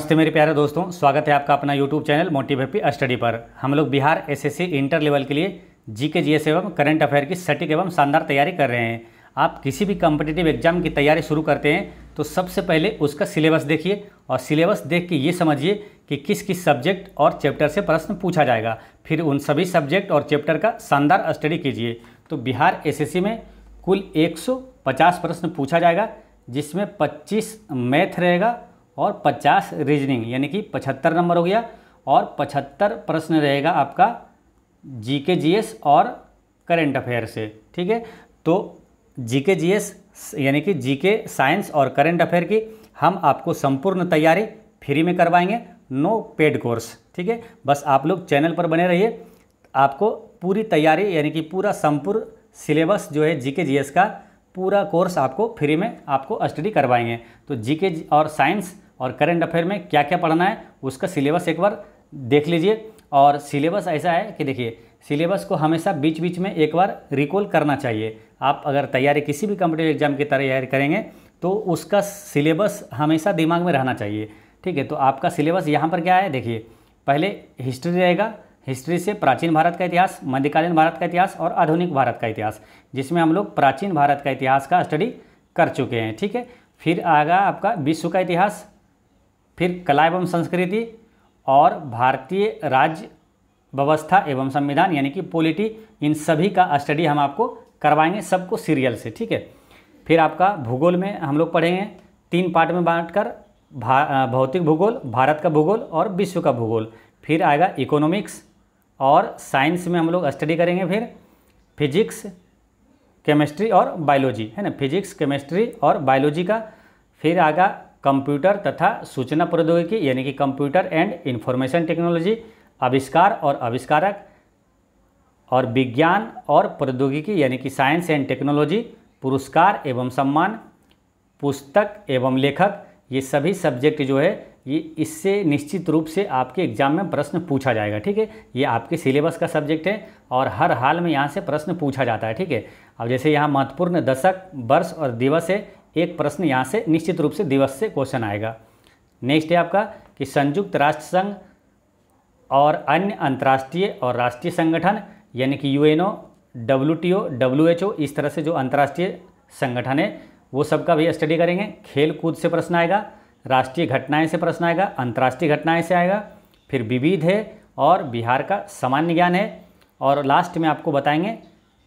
नमस्ते मेरे प्यारे दोस्तों, स्वागत है आपका अपना YouTube channel motive happy study पर। हम लोग बिहार एसएससी इंटर लेवल के लिए जीके जीएस एवं करंट अफेयर की सटीक एवं शानदार तैयारी कर रहे हैं। आप किसी भी कॉम्पिटिटिव एग्जाम की तैयारी शुरू करते हैं तो सबसे पहले उसका सिलेबस देखिए और सिलेबस देख के ये समझिए कि किस किस सब्जेक्ट और चैप्टर से प्रश्न पूछा जाएगा। फिर उन सभी सब्जेक्ट और चैप्टर का शानदार स्टडी कीजिए। तो बिहार एसएससी में कुल 150 प्रश्न पूछा जाएगा, जिसमें 25 मैथ रहेगा और 50 रीजनिंग, यानी कि 75 नंबर हो गया। और 75 प्रश्न रहेगा आपका जीके जीएस और करंट अफेयर से। ठीक है, तो जीके जीएस यानी कि जीके साइंस और करंट अफेयर की हम आपको संपूर्ण तैयारी फ्री में करवाएंगे, नो पेड कोर्स। ठीक है, बस आप लोग चैनल पर बने रहिए। आपको पूरी तैयारी यानी कि पूरा संपूर्ण सिलेबस जो है जीके जीएस का पूरा कोर्स आपको फ्री में आपको स्टडी करवाएंगे। तो जीके और साइंस और करंट अफेयर में क्या क्या पढ़ना है उसका सिलेबस एक बार देख लीजिए। और सिलेबस ऐसा है कि देखिए, सिलेबस को हमेशा बीच बीच में एक बार रिकॉल करना चाहिए। आप अगर तैयारी किसी भी कॉम्पिटिटिव एग्जाम की तैयारी करेंगे तो उसका सिलेबस हमेशा दिमाग में रहना चाहिए। ठीक है, तो आपका सिलेबस यहाँ पर क्या है देखिए, पहले हिस्ट्री रहेगा। हिस्ट्री से प्राचीन भारत का इतिहास, मध्यकालीन भारत का इतिहास और आधुनिक भारत का इतिहास, जिसमें हम लोग प्राचीन भारत का इतिहास का स्टडी कर चुके हैं। ठीक है, फिर आएगा आपका विश्व का इतिहास, फिर कला एवं संस्कृति और भारतीय राज्य व्यवस्था एवं संविधान यानी कि पॉलिटी, इन सभी का स्टडी हम आपको करवाएंगे, सबको सीरियल से। ठीक है, फिर आपका भूगोल में हम लोग पढ़ेंगे 3 पार्ट में बांटकर, भौतिक भूगोल, भारत का भूगोल और विश्व का भूगोल। फिर आएगा इकोनॉमिक्स और साइंस में हम लोग स्टडी करेंगे, फिर फिजिक्स, केमिस्ट्री और बायोलॉजी, है ना, फिजिक्स, केमिस्ट्री और बायोलॉजी का। फिर आएगा कंप्यूटर तथा सूचना प्रौद्योगिकी यानी कि कंप्यूटर एंड इंफॉर्मेशन टेक्नोलॉजी, आविष्कार और आविष्कारक, और विज्ञान और प्रौद्योगिकी यानी कि साइंस एंड टेक्नोलॉजी, पुरस्कार एवं सम्मान, पुस्तक एवं लेखक। ये सभी सब्जेक्ट जो है ये इससे निश्चित रूप से आपके एग्जाम में प्रश्न पूछा जाएगा। ठीक है, ये आपके सिलेबस का सब्जेक्ट है और हर हाल में यहाँ से प्रश्न पूछा जाता है। ठीक है, अब जैसे यहाँ महत्वपूर्ण दशक, वर्ष और दिवस है, एक प्रश्न यहाँ से निश्चित रूप से दिवस से क्वेश्चन आएगा। नेक्स्ट है आपका कि संयुक्त राष्ट्र संघ और अन्य अंतर्राष्ट्रीय और राष्ट्रीय संगठन यानी कि यूएनओ, WTO, WHO, इस तरह से जो अंतर्राष्ट्रीय संगठन है वो सबका भी स्टडी करेंगे। खेल कूद से प्रश्न आएगा, राष्ट्रीय घटनाएं से प्रश्न आएगा, अंतर्राष्ट्रीय घटनाएं से आएगा, फिर विविध है और बिहार का सामान्य ज्ञान है, और लास्ट में आपको बताएंगे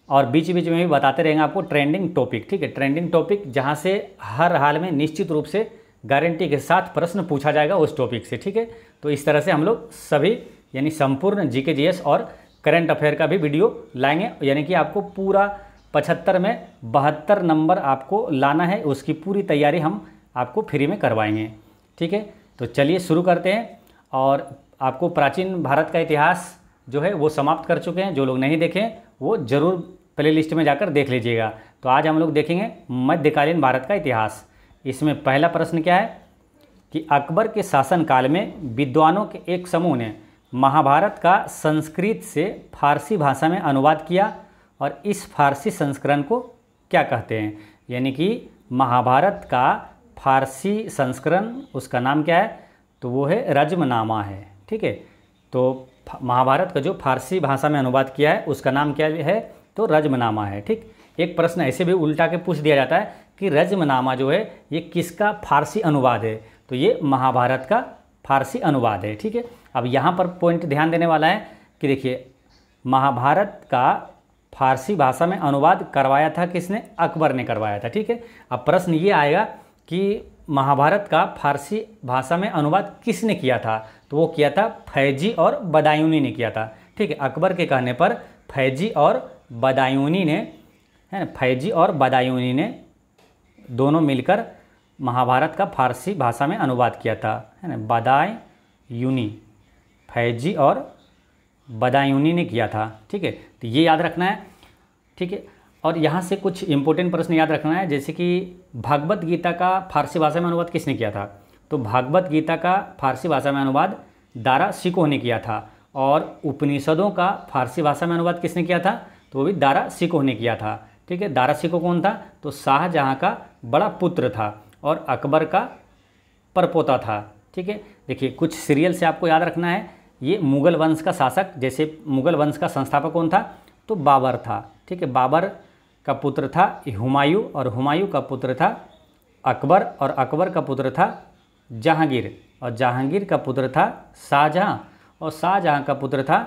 और बीच बीच में भी बताते रहेंगे आपको ट्रेंडिंग टॉपिक। ठीक है, ट्रेंडिंग टॉपिक जहाँ से हर हाल में निश्चित रूप से गारंटी के साथ प्रश्न पूछा जाएगा उस टॉपिक से। ठीक है, तो इस तरह से हम लोग सभी यानी संपूर्ण जीके जीएस और करंट अफेयर का भी वीडियो लाएंगे, यानी कि आपको पूरा 75 में 72 नंबर आपको लाना है, उसकी पूरी तैयारी हम आपको फ्री में करवाएंगे। ठीक है, तो चलिए शुरू करते हैं। और आपको प्राचीन भारत का इतिहास जो है वो समाप्त कर चुके हैं, जो लोग नहीं देखें वो ज़रूर प्ले लिस्ट में जाकर देख लीजिएगा। तो आज हम लोग देखेंगे मध्यकालीन भारत का इतिहास। इसमें पहला प्रश्न क्या है कि अकबर के शासनकाल में विद्वानों के एक समूह ने महाभारत का संस्कृत से फारसी भाषा में अनुवाद किया, और इस फारसी संस्करण को क्या कहते हैं। यानी कि महाभारत का फारसी संस्करण, उसका नाम क्या है, तो वो है रज्मनामा है। ठीक है, तो महाभारत का जो फारसी भाषा में अनुवाद किया है उसका नाम क्या है, तो रज्मनामा है। ठीक, एक प्रश्न ऐसे भी उल्टा के पूछ दिया जाता है कि रज्मनामा जो है ये किसका फारसी अनुवाद है, तो ये महाभारत का फारसी अनुवाद है। ठीक है, अब यहाँ पर पॉइंट ध्यान देने वाला है कि देखिए, महाभारत का फारसी भाषा में अनुवाद करवाया था किसने, अकबर ने करवाया था। ठीक है, अब प्रश्न ये आएगा कि महाभारत का फारसी भाषा में अनुवाद किसने किया था, तो वो किया था फैजी और बदायूनी ने किया था। ठीक है, अकबर के कहने पर फैजी और बदायूनी ने, है ना, फैजी और बदायूनी ने दोनों मिलकर महाभारत का फारसी भाषा में अनुवाद किया था, है ना, बदायूनी, फैजी और बदायूनी ने किया था। ठीक है, तो ये याद रखना है। ठीक है, और यहाँ से कुछ इंपॉर्टेंट प्रश्न याद रखना है, जैसे कि भागवत गीता का फारसी भाषा में अनुवाद किसने किया था, तो भागवत गीता का फारसी भाषा में अनुवाद दारा शिकोह ने किया था। और उपनिषदों का फारसी भाषा में अनुवाद किसने किया था, तो वो भी दारा शिकोह ने किया था। ठीक है, दारा शिकोह कौन था, तो शाहजहाँ का बड़ा पुत्र था और अकबर का परपोता था। ठीक है। देखिए कुछ सीरियल से आपको याद रखना है, ये मुग़ल वंश का शासक, जैसे मुग़ल वंश का संस्थापक कौन था, तो बाबर था, ठीक है। बाबर का पुत्र था हुमायूं, और हुमायूं का पुत्र था अकबर, और अकबर का पुत्र था जहांगीर, और जहांगीर का पुत्र था शाहजहां, और शाहजहां का पुत्र था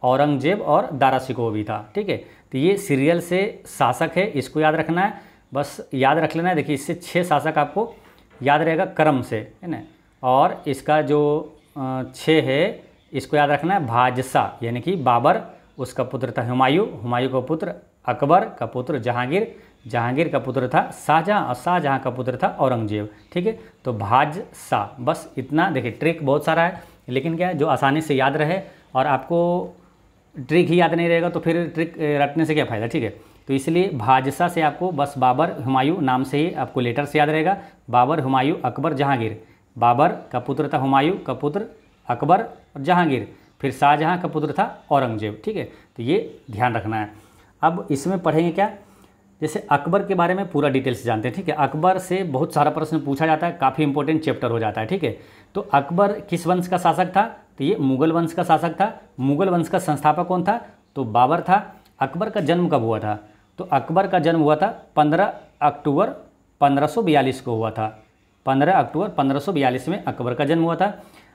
औरंगजेब, और दारा शिकोह भी था, ठीक है। तो ये सीरियल से शासक है, इसको याद रखना है, बस याद रख लेना है। देखिए इससे 6 शासक आपको याद रहेगा क्रम से, है ना। और इसका जो 6 है इसको याद रखना है भाजसा, यानी कि बाबर, उसका पुत्र था हुमायूं, हुमायूं का पुत्र अकबर, का पुत्र जहांगीर, जहांगीर का पुत्र था शाहजहां, और शाहजहां का पुत्र था औरंगजेब, ठीक है। तो भाजसा, बस इतना। देखिए ट्रिक बहुत सारा है, लेकिन क्या है जो आसानी से याद रहे, और आपको ट्रिक ही याद नहीं रहेगा तो फिर ट्रिक रटने से क्या फ़ायदा, ठीक है। तो इसलिए भाजसा से आपको बस बाबर हुमायूं नाम से ही आपको लेटर से याद रहेगा, बाबर हुमायूं अकबर जहांगीर। बाबर का पुत्र था हुमायूं, का पुत्र अकबर और जहांगीर, फिर शाहजहां का पुत्र था औरंगजेब, ठीक है। तो ये ध्यान रखना है। अब इसमें पढ़ेंगे क्या, जैसे अकबर के बारे में पूरा डिटेल से जानते हैं, ठीक है। अकबर से बहुत सारा प्रश्न पूछा जाता है, काफ़ी इंपॉर्टेंट चैप्टर हो जाता है, ठीक है। तो अकबर किस वंश का शासक था, तो ये मुग़ल वंश का शासक था। मुग़ल वंश का संस्थापक कौन था, तो बाबर था। अकबर का जन्म कब हुआ था, तो अकबर का जन्म हुआ था 15 अक्टूबर 1542 को हुआ था। 15 अक्टूबर 1542 में अकबर का जन्म हुआ था।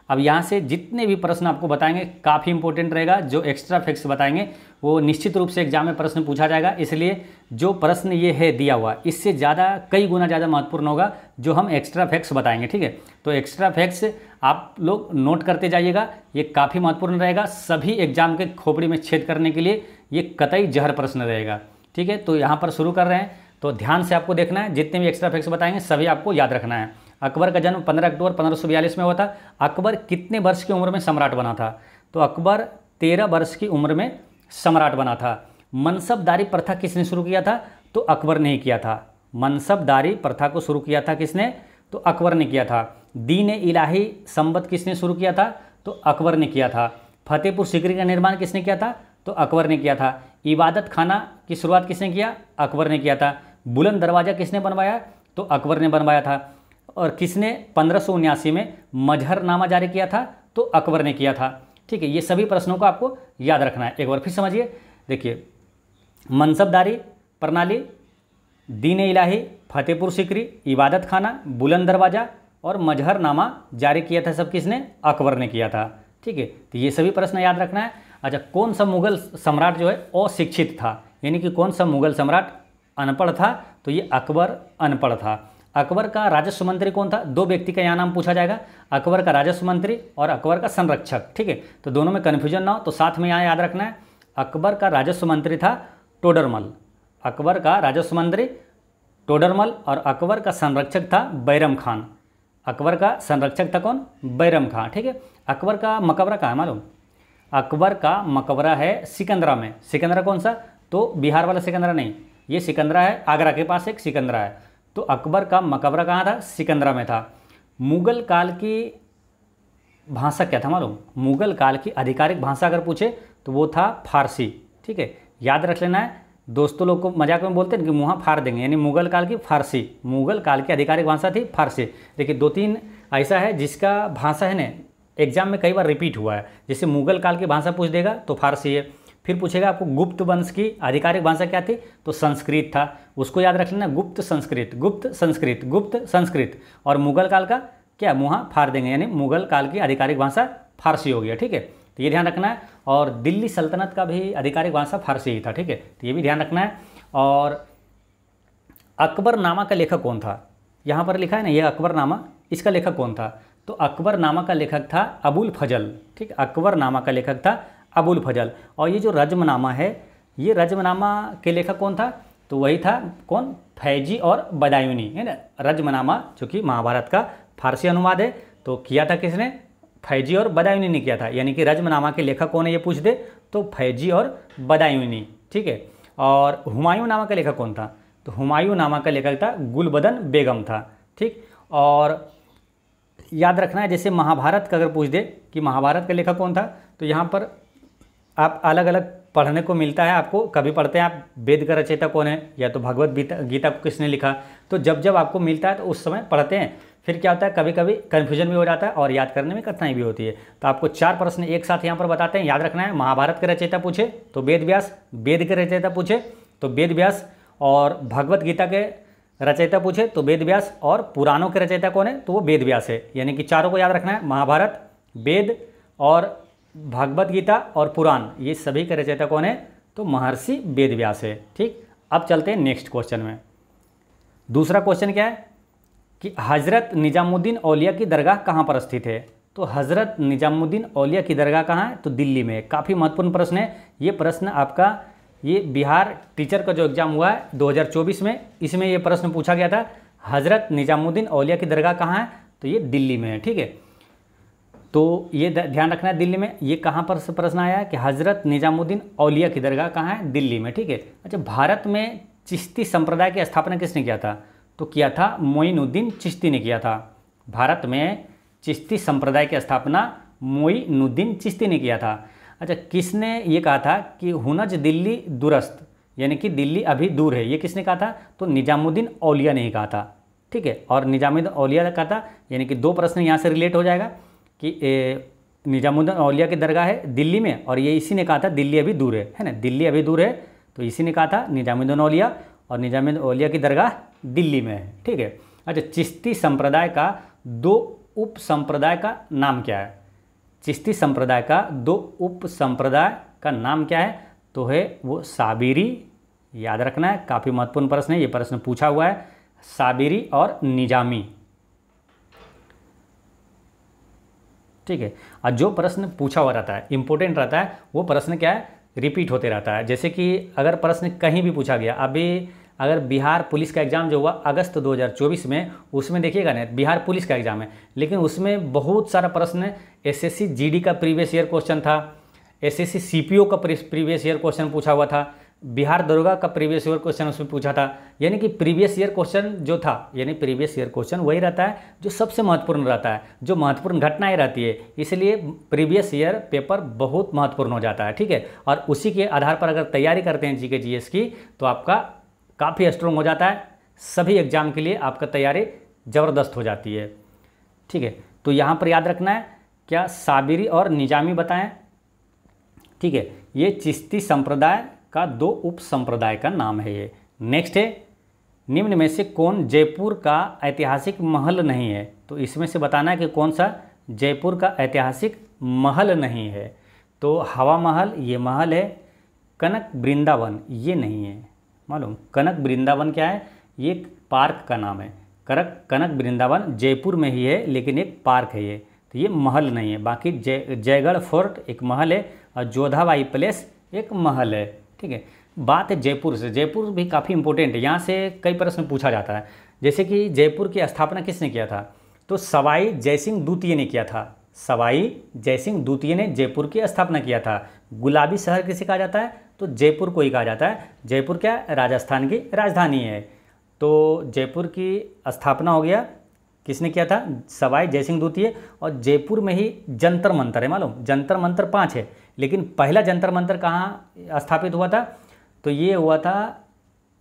अब यहाँ से जितने भी प्रश्न आपको बताएंगे काफ़ी इंपॉर्टेंट रहेगा, जो एक्स्ट्रा फैक्ट्स बताएंगे वो निश्चित रूप से एग्जाम में प्रश्न पूछा जाएगा, इसलिए जो प्रश्न ये है दिया हुआ इससे ज़्यादा कई गुना ज़्यादा महत्वपूर्ण होगा जो हम एक्स्ट्रा फैक्ट्स बताएंगे, ठीक है। तो एक्स्ट्रा फैक्ट्स आप लोग नोट करते जाइएगा, ये काफ़ी महत्वपूर्ण रहेगा, सभी एग्जाम के खोपड़ी में छेद करने के लिए ये कतई जहर प्रश्न रहेगा, ठीक है। तो यहाँ पर शुरू कर रहे हैं, तो ध्यान से आपको देखना है, जितने भी एक्स्ट्रा फैक्ट्स बताएंगे सभी आपको याद रखना है। अकबर का जन्म 15 अक्टूबर 1542 में हुआ था। अकबर कितने वर्ष की उम्र में सम्राट बना था, तो अकबर 13 वर्ष की उम्र में सम्राट बना था। मनसबदारी प्रथा किसने शुरू किया था, तो अकबर ने ही किया था। मनसबदारी प्रथा को शुरू किया था किसने, तो अकबर ने किया था। दीन इलाही संबत किसने शुरू किया था, तो अकबर ने किया था। फतेहपुर सीकरी का निर्माण किसने किया था, तो अकबर ने किया था। इबादत खाना की शुरुआत किसने किया, अकबर ने किया था। बुलंद दरवाज़ा किसने बनवाया, तो अकबर ने बनवाया था। और किसने 1579 में मजहरनामा जारी किया था, तो अकबर ने किया था, ठीक है। ये सभी प्रश्नों को आपको याद रखना है। एक बार फिर समझिए, देखिए मनसबदारी प्रणाली, दीन इलाही, फतेहपुर सीकरी, इबादत खाना, बुलंद दरवाज़ा और मजहरनामा जारी किया था, सब किसने, अकबर ने किया था, ठीक है। तो ये सभी प्रश्न याद रखना है। अच्छा, कौन सा मुग़ल सम्राट जो है अशिक्षित था, यानी कि कौन सा मुग़ल सम्राट अनपढ़ था, तो ये अकबर अनपढ़ था। अकबर का राजस्व मंत्री कौन था, 2 व्यक्ति का यहाँ नाम पूछा जाएगा, अकबर का राजस्व मंत्री और अकबर का संरक्षक, ठीक है। तो दोनों में कन्फ्यूजन ना हो, तो साथ में यहाँ याद रखना है, अकबर का राजस्व मंत्री था टोडरमल, अकबर का राजस्व मंत्री टोडरमल, और अकबर का संरक्षक था बैरम खान। अकबर का संरक्षक था कौन, बैरम खान, ठीक है। अकबर का मकबरा कहाँ है मालूम, अकबर का मकबरा है सिकंदरा में। सिकंदरा कौन सा, तो बिहार वाला सिकंदरा नहीं, ये सिकंदरा है आगरा के पास एक सिकंदरा है। तो अकबर का मकबरा कहाँ था, सिकंदरा में था। मुग़ल काल की भाषा क्या था मालूम, मुग़ल काल की आधिकारिक भाषा अगर पूछे तो वो था फारसी, ठीक है। याद रख लेना है, दोस्तों लोग को मजाक में बोलते हैं कि मुँह फाड़ देंगे, यानी मुग़ल काल की फारसी, मुग़ल काल की आधिकारिक भाषा थी फारसी। देखिए 2-3 ऐसा है जिसका भाषा है ना एग्जाम में कई बार रिपीट हुआ है, जैसे मुग़ल काल की भाषा पूछ देगा तो फारसी है, फिर पूछेगा आपको गुप्त वंश की आधिकारिक भाषा क्या थी, तो संस्कृत था, उसको याद रख लेना, गुप्त संस्कृत, गुप्त संस्कृत, गुप्त संस्कृत। और मुग़ल काल का क्या, मुँह फाड़ देंगे, यानी मुग़ल काल की आधिकारिक भाषा फारसी हो गया, ठीक है। तो ये ध्यान रखना है। और दिल्ली सल्तनत का भी आधिकारिक भाषा फारसी ही था, ठीक है, तो ये भी ध्यान रखना है। और अकबरनामा का लेखक कौन था, यहाँ पर लिखा है ना ये अकबरनामा, इसका लेखक कौन था, तो अकबरनामा का लेखक था अबुल फजल, ठीक। अकबरनामा का लेखक था अबुल फजल। और ये जो रज़्मनामा है, ये रज़्मनामा के लेखक कौन था, तो वही था कौन, फैजी और बदायूनी, है ना। रज़्मनामा जो कि महाभारत का फारसी अनुवाद है, तो किया था किसने, फैजी और बदायूनी ने किया था, यानी कि रज़्मनामा के लेखक कौन है ये पूछ दे तो फैजी और बदायूनी, ठीक है। और हुमायूं नामा का लेखक कौन था, तो हुमायूं नामा का लेखक था गुलबदन बेगम था, ठीक। और याद रखना है, जैसे महाभारत का अगर पूछ दे कि महाभारत का लेखक कौन था, तो यहाँ पर आप अलग अलग पढ़ने को मिलता है, आपको कभी पढ़ते हैं आप वेद का रचयिता कौन है, या तो भगवत गीता को किसने लिखा, तो जब जब आपको मिलता है तो उस समय पढ़ते हैं। फिर क्या होता है, कभी कभी कन्फ्यूजन भी हो जाता है और याद करने में कठिनाई भी होती है। तो आपको 4 प्रश्न एक साथ यहाँ पर बताते हैं, याद रखना है। महाभारत के रचयिता पूछे तो वेद व्यास, वेद के रचयिता पूछे तो वेद व्यास, और भगवत गीता के रचयिता पूछे तो वेद व्यास, और पुराणों के रचयिता कौन है तो वो वेद व्यास है। यानी कि चारों को याद रखना है, महाभारत, वेद और भगवत गीता और पुराण, ये सभी के रचयिता कौन है तो महर्षि वेद व्यास है। ठीक, अब चलते हैं नेक्स्ट क्वेश्चन में। दूसरा क्वेश्चन क्या है कि हज़रत निजामुद्दीन औलिया की दरगाह कहाँ पर स्थित है। तो हज़रत निजामुद्दीन औलिया की दरगाह कहाँ है तो दिल्ली में। काफ़ी महत्वपूर्ण प्रश्न है ये प्रश्न आपका, ये बिहार टीचर का जो एग्ज़ाम हुआ है 2024 में, इसमें ये प्रश्न पूछा गया था, हज़रत निजामुद्दीन औलिया की दरगाह कहाँ है तो ये दिल्ली में है। ठीक है, तो ये ध्यान रखना है दिल्ली में। ये कहाँ पर से प्रश्न आया है कि हज़रत निजामुद्दीन औलिया की दरगाह कहाँ है, दिल्ली में। ठीक है, अच्छा, भारत में चिश्ती संप्रदाय की स्थापना किसने किया था तो किया था मोइनुद्दीन चिश्ती ने किया था। भारत में चिश्ती संप्रदाय की स्थापना मोइनुद्दीन चिश्ती ने किया था। अच्छा, किसने ये कहा था कि हुनज दिल्ली दुरस्त, यानी कि दिल्ली अभी दूर है, ये किसने कहा था तो निजामुद्दीन औलिया ने ही कहा था। ठीक है, और निजामुद्दीन औलिया ने कहा था, यानी कि 2 प्रश्न यहाँ से रिलेट हो जाएगा कि निजामुद्दीन औलिया की दरगाह है दिल्ली में, और ये इसी ने कहा था दिल्ली अभी दूर है ना, दिल्ली अभी दूर है, तो इसी ने कहा था निजामुद्दीन औलिया, और निजामुद्दीन औलिया की दरगाह दिल्ली में है। ठीक है, अच्छा, चिश्ती संप्रदाय का 2 उप संप्रदाय का नाम क्या है। चिश्ती संप्रदाय का 2 उप संप्रदाय का नाम क्या है तो है वो साबिरी, याद रखना है, काफ़ी महत्वपूर्ण प्रश्न है, ये प्रश्न पूछा हुआ है, साबिरी और निजामी। ठीक है, और जो प्रश्न पूछा हुआ रहता है, इंपॉर्टेंट रहता है, वो प्रश्न क्या है रिपीट होते रहता है। जैसे कि अगर प्रश्न कहीं भी पूछा गया, अभी अगर बिहार पुलिस का एग्ज़ाम जो हुआ अगस्त 2024 में, उसमें देखिएगा ना, बिहार पुलिस का एग्ज़ाम है, लेकिन उसमें बहुत सारा प्रश्न एसएससी जीडी का प्रीवियस ईयर क्वेश्चन था, एसएससी सीपीओ का प्रीवियस ईयर क्वेश्चन पूछा हुआ था, बिहार दरोगा का प्रीवियस ईयर क्वेश्चन उसमें पूछा था। यानी कि प्रीवियस ईयर क्वेश्चन जो था, यानी प्रीवियस ईयर क्वेश्चन वही रहता है जो सबसे महत्वपूर्ण रहता है, जो महत्वपूर्ण घटनाएं रहती है, इसलिए प्रीवियस ईयर पेपर बहुत महत्वपूर्ण हो जाता है। ठीक है, और उसी के आधार पर अगर तैयारी करते हैं जीके जीएस की तो आपका काफ़ी स्ट्रॉन्ग हो जाता है, सभी एग्जाम के लिए आपका तैयारी ज़बरदस्त हो जाती है। ठीक है, तो यहाँ पर याद रखना है क्या, साबिरी और निजामी बताएं। ठीक है, ये चिश्ती संप्रदाय का 2 उप संप्रदाय का नाम है ये। नेक्स्ट है, निम्न में से कौन जयपुर का ऐतिहासिक महल नहीं है। तो इसमें से बताना है कि कौन सा जयपुर का ऐतिहासिक महल नहीं है। तो हवा महल ये महल है, कनक वृंदावन ये नहीं है, मालूम। कनक वृंदावन क्या है, ये एक पार्क का नाम है, कनक वृंदावन जयपुर में ही है, लेकिन एक पार्क है ये, तो ये महल नहीं है। बाकी जयगढ़ फोर्ट एक महल है, और जोधाबाई पैलेस एक महल है। ठीक है, बात है जयपुर से, जयपुर भी काफ़ी इंपॉर्टेंट है, यहाँ से कई प्रश्न पूछा जाता है। जैसे कि जयपुर की स्थापना किसने किया था तो सवाई जयसिंह द्वितीय ने किया था, सवाई जयसिंह द्वितीय ने जयपुर की स्थापना किया था। गुलाबी शहर किसे कहा जाता है तो जयपुर को ही कहा जाता है। जयपुर क्या राजस्थान की राजधानी है, तो जयपुर की स्थापना हो गया, किसने किया था सवाई जयसिंह द्वितीय। और जयपुर में ही जंतर मंतर है, मालूम, जंतर मंतर 5 है, लेकिन पहला जंतर मंतर कहाँ स्थापित हुआ था तो ये हुआ था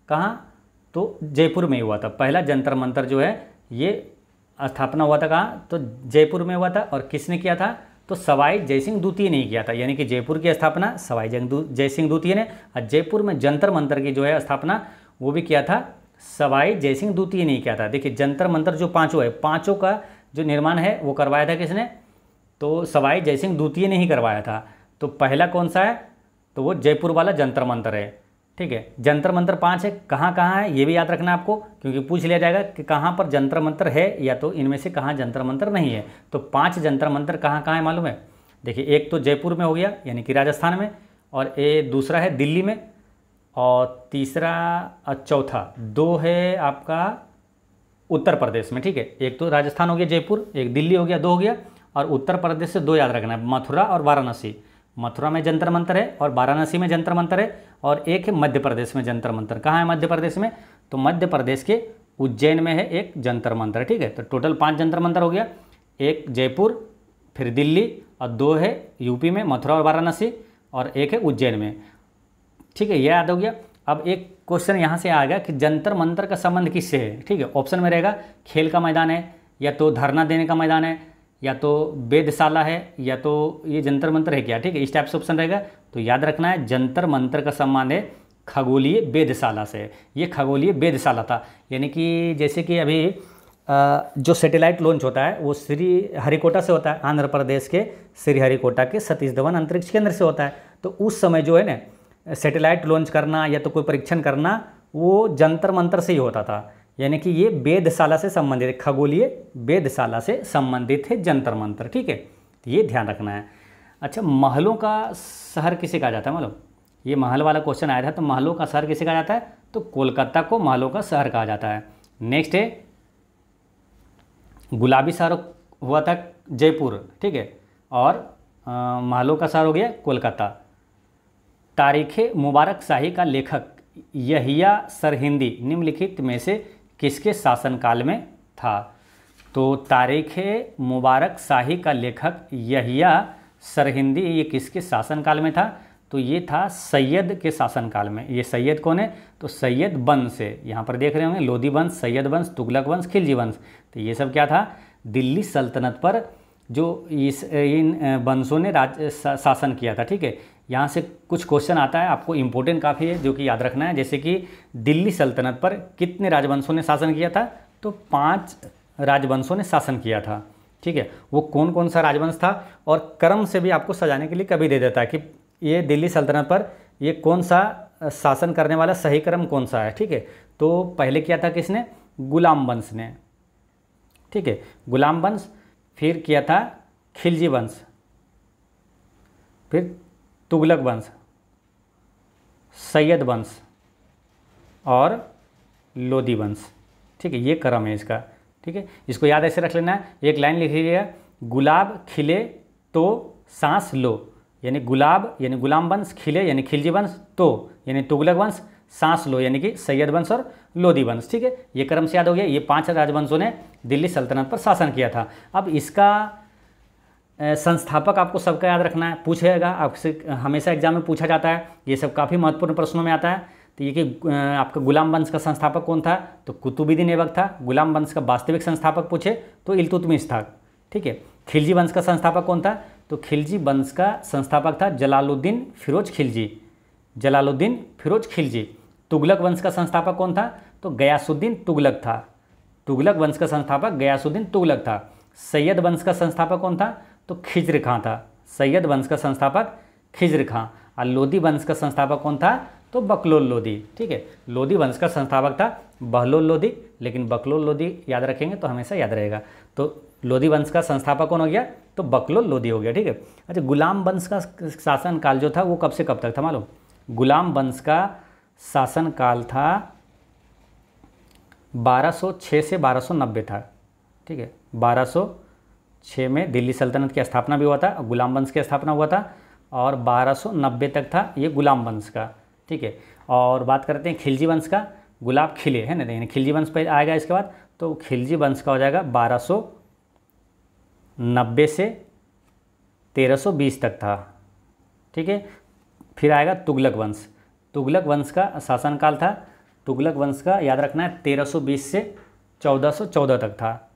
कहाँ तो जयपुर में ही हुआ था। पहला जंतर मंतर जो है ये स्थापना हुआ था कहाँ तो जयपुर में हुआ था, और किसने किया था तो सवाई जयसिंह द्वितीय ने ही किया था। यानी कि जयपुर की स्थापना सवाई जयसिंह द्वितीय ने, और जयपुर में जंतर मंतर की जो है स्थापना वो भी किया था सवाई जयसिंह द्वितीय ने ही किया था। देखिए जंतर मंतर जो 5 है, 5 का जो निर्माण है वो करवाया था किसने तो सवाई जयसिंह द्वितीय ने ही करवाया था। तो पहला कौन सा है तो वो जयपुर वाला जंतर मंतर है। ठीक है, जंतर मंतर 5 है, कहाँ कहाँ है ये भी याद रखना है आपको, क्योंकि पूछ लिया जाएगा कि कहाँ पर जंतर मंतर है या तो इनमें से कहाँ जंतर मंतर नहीं है। तो 5 जंतर मंतर कहाँ कहाँ है मालूम है, देखिए एक तो जयपुर में हो गया यानी कि राजस्थान में, और दूसरा है दिल्ली में, और तीसरा चौथा 2 है आपका उत्तर प्रदेश में। ठीक है, एक तो राजस्थान हो गया जयपुर, एक दिल्ली हो गया, 2 हो गया, और उत्तर प्रदेश से 2 याद रखना है, मथुरा और वाराणसी। मथुरा में जंतर मंतर है और वाराणसी में जंतर मंतर है, और एक है मध्य प्रदेश में जंतर मंतर। कहाँ है मध्य प्रदेश में तो मध्य प्रदेश के उज्जैन में है एक जंतर मंतर। ठीक है, तो टोटल 5 जंतर मंतर हो गया, एक जयपुर, फिर दिल्ली, और 2 है यूपी में मथुरा और वाराणसी, और एक है उज्जैन में। ठीक है, यह याद हो गया। अब एक क्वेश्चन यहाँ से आ गया कि जंतर मंतर का संबंध किससे है। ठीक है, ऑप्शन में रहेगा खेल का मैदान है, या तो धरना देने का मैदान है, या तो वेधशाला है, या तो ये जंतर मंतर है क्या, ठीक है, इस टाइप से ऑप्शन रहेगा। तो याद रखना है जंतर मंतर का संबंध है खगोलीय वेधशाला से। ये खगोलीय वेधशाला था, यानी कि जैसे कि अभी जो सैटेलाइट लॉन्च होता है वो श्रीहरिकोटा से होता है, आंध्र प्रदेश के श्रीहरिकोटा के सतीश धवन अंतरिक्ष केंद्र से होता है। तो उस समय जो है ना सैटेलाइट लॉन्च करना या तो कोई परीक्षण करना वो जंतर मंतर से ही होता था, यानी कि ये वेधशाला से संबंधित है, खगोलीय वेधशाला से संबंधित है जंतर मंतर, ठीक है, तो ये ध्यान रखना है। अच्छा, महलों का शहर किसे कहा जाता है, मालूम? ये महल वाला क्वेश्चन आया था, तो महलों का शहर किसे कहा जाता है? तो कोलकाता को महलों का शहर कहा जाता है। नेक्स्ट है गुलाबी शहर हुआ था जयपुर, ठीक है, और महलों का शहर हो गया कोलकाता। तारीख़ मुबारक शाही का लेखक यहिया सरहिंदी निम्नलिखित में से किसके शासनकाल में था? तो तारीख़ मुबारक शाही का लेखक यहिया सरहिंदी ये किसके शासनकाल में था? तो ये था सैयद के शासनकाल में। ये सैयद कौन है? तो सैयद वंश है, यहाँ पर देख रहे होंगे लोधी वंश, सैयद वंश, तुगलक वंश, खिलजी वंश। तो ये सब क्या था? दिल्ली सल्तनत पर जो इन वंशों ने शासन किया था, ठीक है। यहाँ से कुछ क्वेश्चन आता है, आपको इम्पोर्टेंट काफ़ी है जो कि याद रखना है। जैसे कि दिल्ली सल्तनत पर कितने राजवंशों ने शासन किया था? तो 5 राजवंशों ने शासन किया था, ठीक है। वो कौन कौन सा राजवंश था और क्रम से भी आपको सजाने के लिए कभी दे देता है कि ये दिल्ली सल्तनत पर ये कौन सा शासन करने वाला सही क्रम कौन सा है, ठीक है। तो पहले किया था किसने? गुलाम वंश ने, ठीक है, गुलाम वंश। फिर किया था खिलजी वंश, फिर तुगलक वंश, सैयद वंश और लोधी वंश, ठीक है। ये क्रम है इसका, ठीक है। इसको याद ऐसे रख लेना है, एक लाइन लिख लीजिएगा, गुलाब खिले तो सांस लो, यानी गुलाब यानी गुलाम वंश, खिले यानी खिलजी वंश, तो यानी तुगलक वंश, सांस लो यानी कि सैयद वंश और लोधी वंश, ठीक है। ये क्रम से याद हो गया। ये 5 राजवंशों ने दिल्ली सल्तनत पर शासन किया था। अब इसका संस्थापक आपको सबका याद रखना है, पूछेगा आपसे, हमेशा एग्जाम में पूछा जाता है, ये सब काफ़ी महत्वपूर्ण प्रश्नों में आता है। तो ये कि आपका गुलाम वंश का संस्थापक कौन था? तो कुतुबुद्दीन ऐबक था। गुलाम वंश का वास्तविक संस्थापक पूछे तो इल्तुतमिश था, ठीक है। खिलजी वंश का संस्थापक कौन था? तो खिलजी वंश का संस्थापक था जलालुद्दीन फिरोज खिलजी, जलालुद्दीन फिरोज खिलजी। तुगलक वंश का संस्थापक कौन था? तो गयासुद्दीन तुगलक था। तुगलक वंश का संस्थापक गयासुद्दीन तुगलक था। सैयद वंश का संस्थापक कौन था? तो खिज्र खां था। सैयद वंश का संस्थापक खिज्र खां। और लोधी वंश का संस्थापक कौन था? तो बकलोल लोधी, ठीक है। लोधी वंश का संस्थापक था बहलोल लोधी, लेकिन बकलोल लोधी याद रखेंगे तो हमेशा याद रहेगा। तो लोधी वंश का संस्थापक कौन हो गया? तो बकलोल लोधी हो गया, ठीक है। अच्छा, गुलाम वंश का शासनकाल जो था वो कब से कब तक था मालूम? गुलाम वंश का शासनकाल था 1206 से 1290 था, ठीक है। 1206 में दिल्ली सल्तनत की स्थापना भी हुआ था, गुलाम वंश की स्थापना हुआ था, और 1290 तक था ये गुलाम वंश का, ठीक है। और बात करते हैं खिलजी वंश का, गुलाब खिले है ना, खिलजी वंश पे आएगा इसके बाद। तो खिलजी वंश का हो जाएगा 1290 से 1320 तक था, ठीक है। फिर आएगा तुगलक वंश। तुगलक वंश का शासनकाल था, तुगलक वंश का याद रखना है 1320 से 1414 तक था।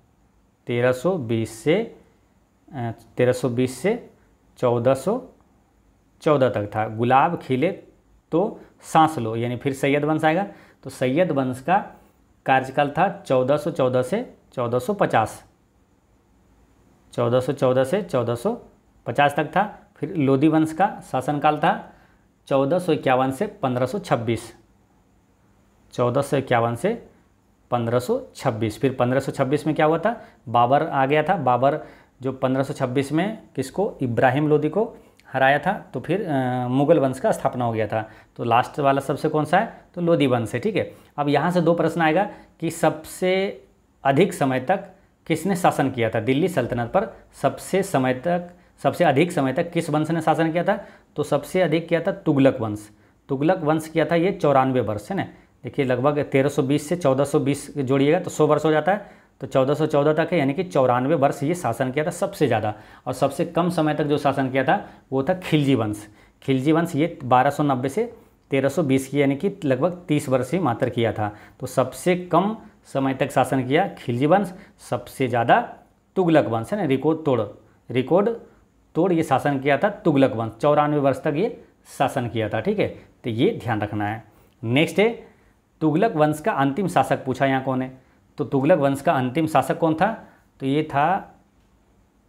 1320 से 1414 तक था। गुलाब खिले तो सांस लो, यानी फिर सैयद वंश आएगा। तो सैयद वंश का कार्यकाल था 1414 से 1450, 1414 से 1450 तक था। फिर लोधी वंश का शासनकाल था 1451 से 1526, 1451 से 1526। फिर 1526 में क्या हुआ था? बाबर आ गया था। बाबर जो 1526 में किसको? इब्राहिम लोदी को हराया था। तो फिर मुगल वंश का स्थापना हो गया था। तो लास्ट वाला सबसे कौन सा है? तो लोधी वंश है, ठीक है। अब यहाँ से 2 प्रश्न आएगा कि सबसे अधिक समय तक किसने शासन किया था दिल्ली सल्तनत पर? सबसे अधिक समय तक किस वंश ने शासन किया था? तो सबसे अधिक किया था तुगलक वंश। तुगलक वंश किया था ये 94 वर्ष, है ना। देखिए लगभग 1320 से 1420 जोड़िएगा तो 100 वर्ष हो जाता है। तो 1414 तक है, यानी कि 94 वर्ष ये शासन किया था सबसे ज़्यादा। और सबसे कम समय तक जो शासन किया था वो था खिलजी वंश। खिलजी वंश ये 1290 से 1320 की, यानी कि लगभग 30 वर्ष ही मात्र किया था। तो सबसे कम समय तक शासन किया खिलजी वंश, सबसे ज़्यादा तुगलक वंश है ना, रिकॉर्ड तोड़ ये शासन किया था तुगलक वंश, 94 वर्ष तक ये शासन किया था। ठीक है, तो ये ध्यान रखना है। नेक्स्ट है तुगलक वंश का अंतिम शासक पूछा यहाँ कौन है, तो तुगलक वंश का अंतिम शासक कौन था, तो ये था,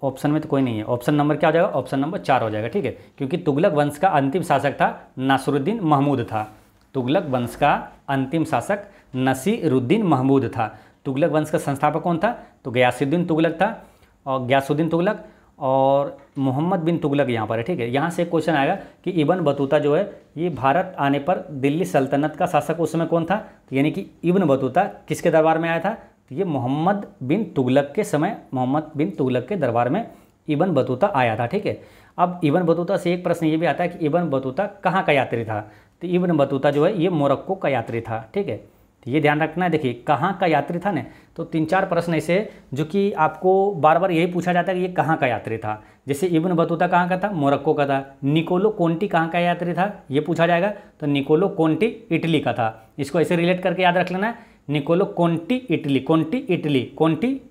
ऑप्शन में तो कोई नहीं है, ऑप्शन नंबर क्या हो जाएगा, ऑप्शन नंबर 4 हो जाएगा। ठीक है, क्योंकि तुगलक वंश का अंतिम शासक था नासिरुद्दीन महमूद था। तुगलक वंश का अंतिम शासक नसीरुद्दीन महमूद था। तुगलक वंश का संस्थापक कौन था, तो गयासुद्दीन तुगलक था, और गयासुद्दीन तुगलक और मोहम्मद बिन तुगलक यहाँ पर है। ठीक है, यहाँ से क्वेश्चन आएगा कि इब्न बतूता जो है ये भारत आने पर दिल्ली सल्तनत का शासक उस समय कौन था, तो यानी कि इब्न बतूता किसके दरबार में आया था, तो ये मोहम्मद बिन तुगलक के समय, मोहम्मद बिन तुगलक के दरबार में इब्न बतूता आया था। ठीक है, अब इब्न बतूता से एक प्रश्न ये भी आता है कि इब्न बतूता कहाँ का यात्री था, तो इब्न बतूता जो है ये मोरक्को का यात्री था। ठीक है, तो ये ध्यान रखना है। देखिए कहाँ का यात्री था ना, तो 3-4 प्रश्न ऐसे जो कि आपको बार बार यही पूछा जाता है कि ये कहाँ का यात्री था। जैसे इब्न बतूता कहाँ का था, मोरक्को का था। निकोलो कोंटी कहाँ का यात्री था, ये पूछा जाएगा, तो निकोलो कोंटी इटली का था। इसको ऐसे रिलेट करके याद रख लेना है, Nicolo Conti Italy, Conti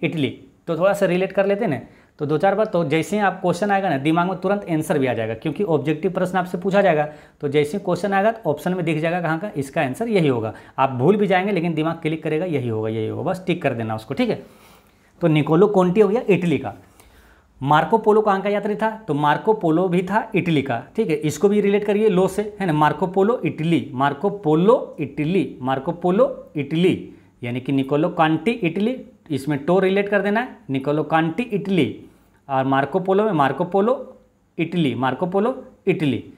Italy, तो थोड़ा सा रिलेट कर लेते हैं ना, तो 2-4 बार, तो जैसे ही आप क्वेश्चन आएगा ना दिमाग में तुरंत आंसर भी आ जाएगा, क्योंकि ऑब्जेक्टिव प्रश्न आपसे पूछा जाएगा, तो जैसे ही क्वेश्चन आएगा तो ऑप्शन में दिख जाएगा कहाँ का, इसका आंसर यही होगा। आप भूल भी जाएंगे लेकिन दिमाग क्लिक करेगा यही होगा, बस टिक कर देना उसको। ठीक है, तो निकोलो कोंटी हो गया इटली का। मार्को पोलो कहाँ का यात्री था, तो मार्को पोलो भी था इटली का। ठीक है, इसको भी रिलेट करिए लो से, है ना, मार्को पोलो इटली, यानी कि निकोलो कांटी इटली, इसमें टो रिलेट कर देना है, निकोलो कांटी इटली, और मार्को पोलो में मार्को पोलो इटली,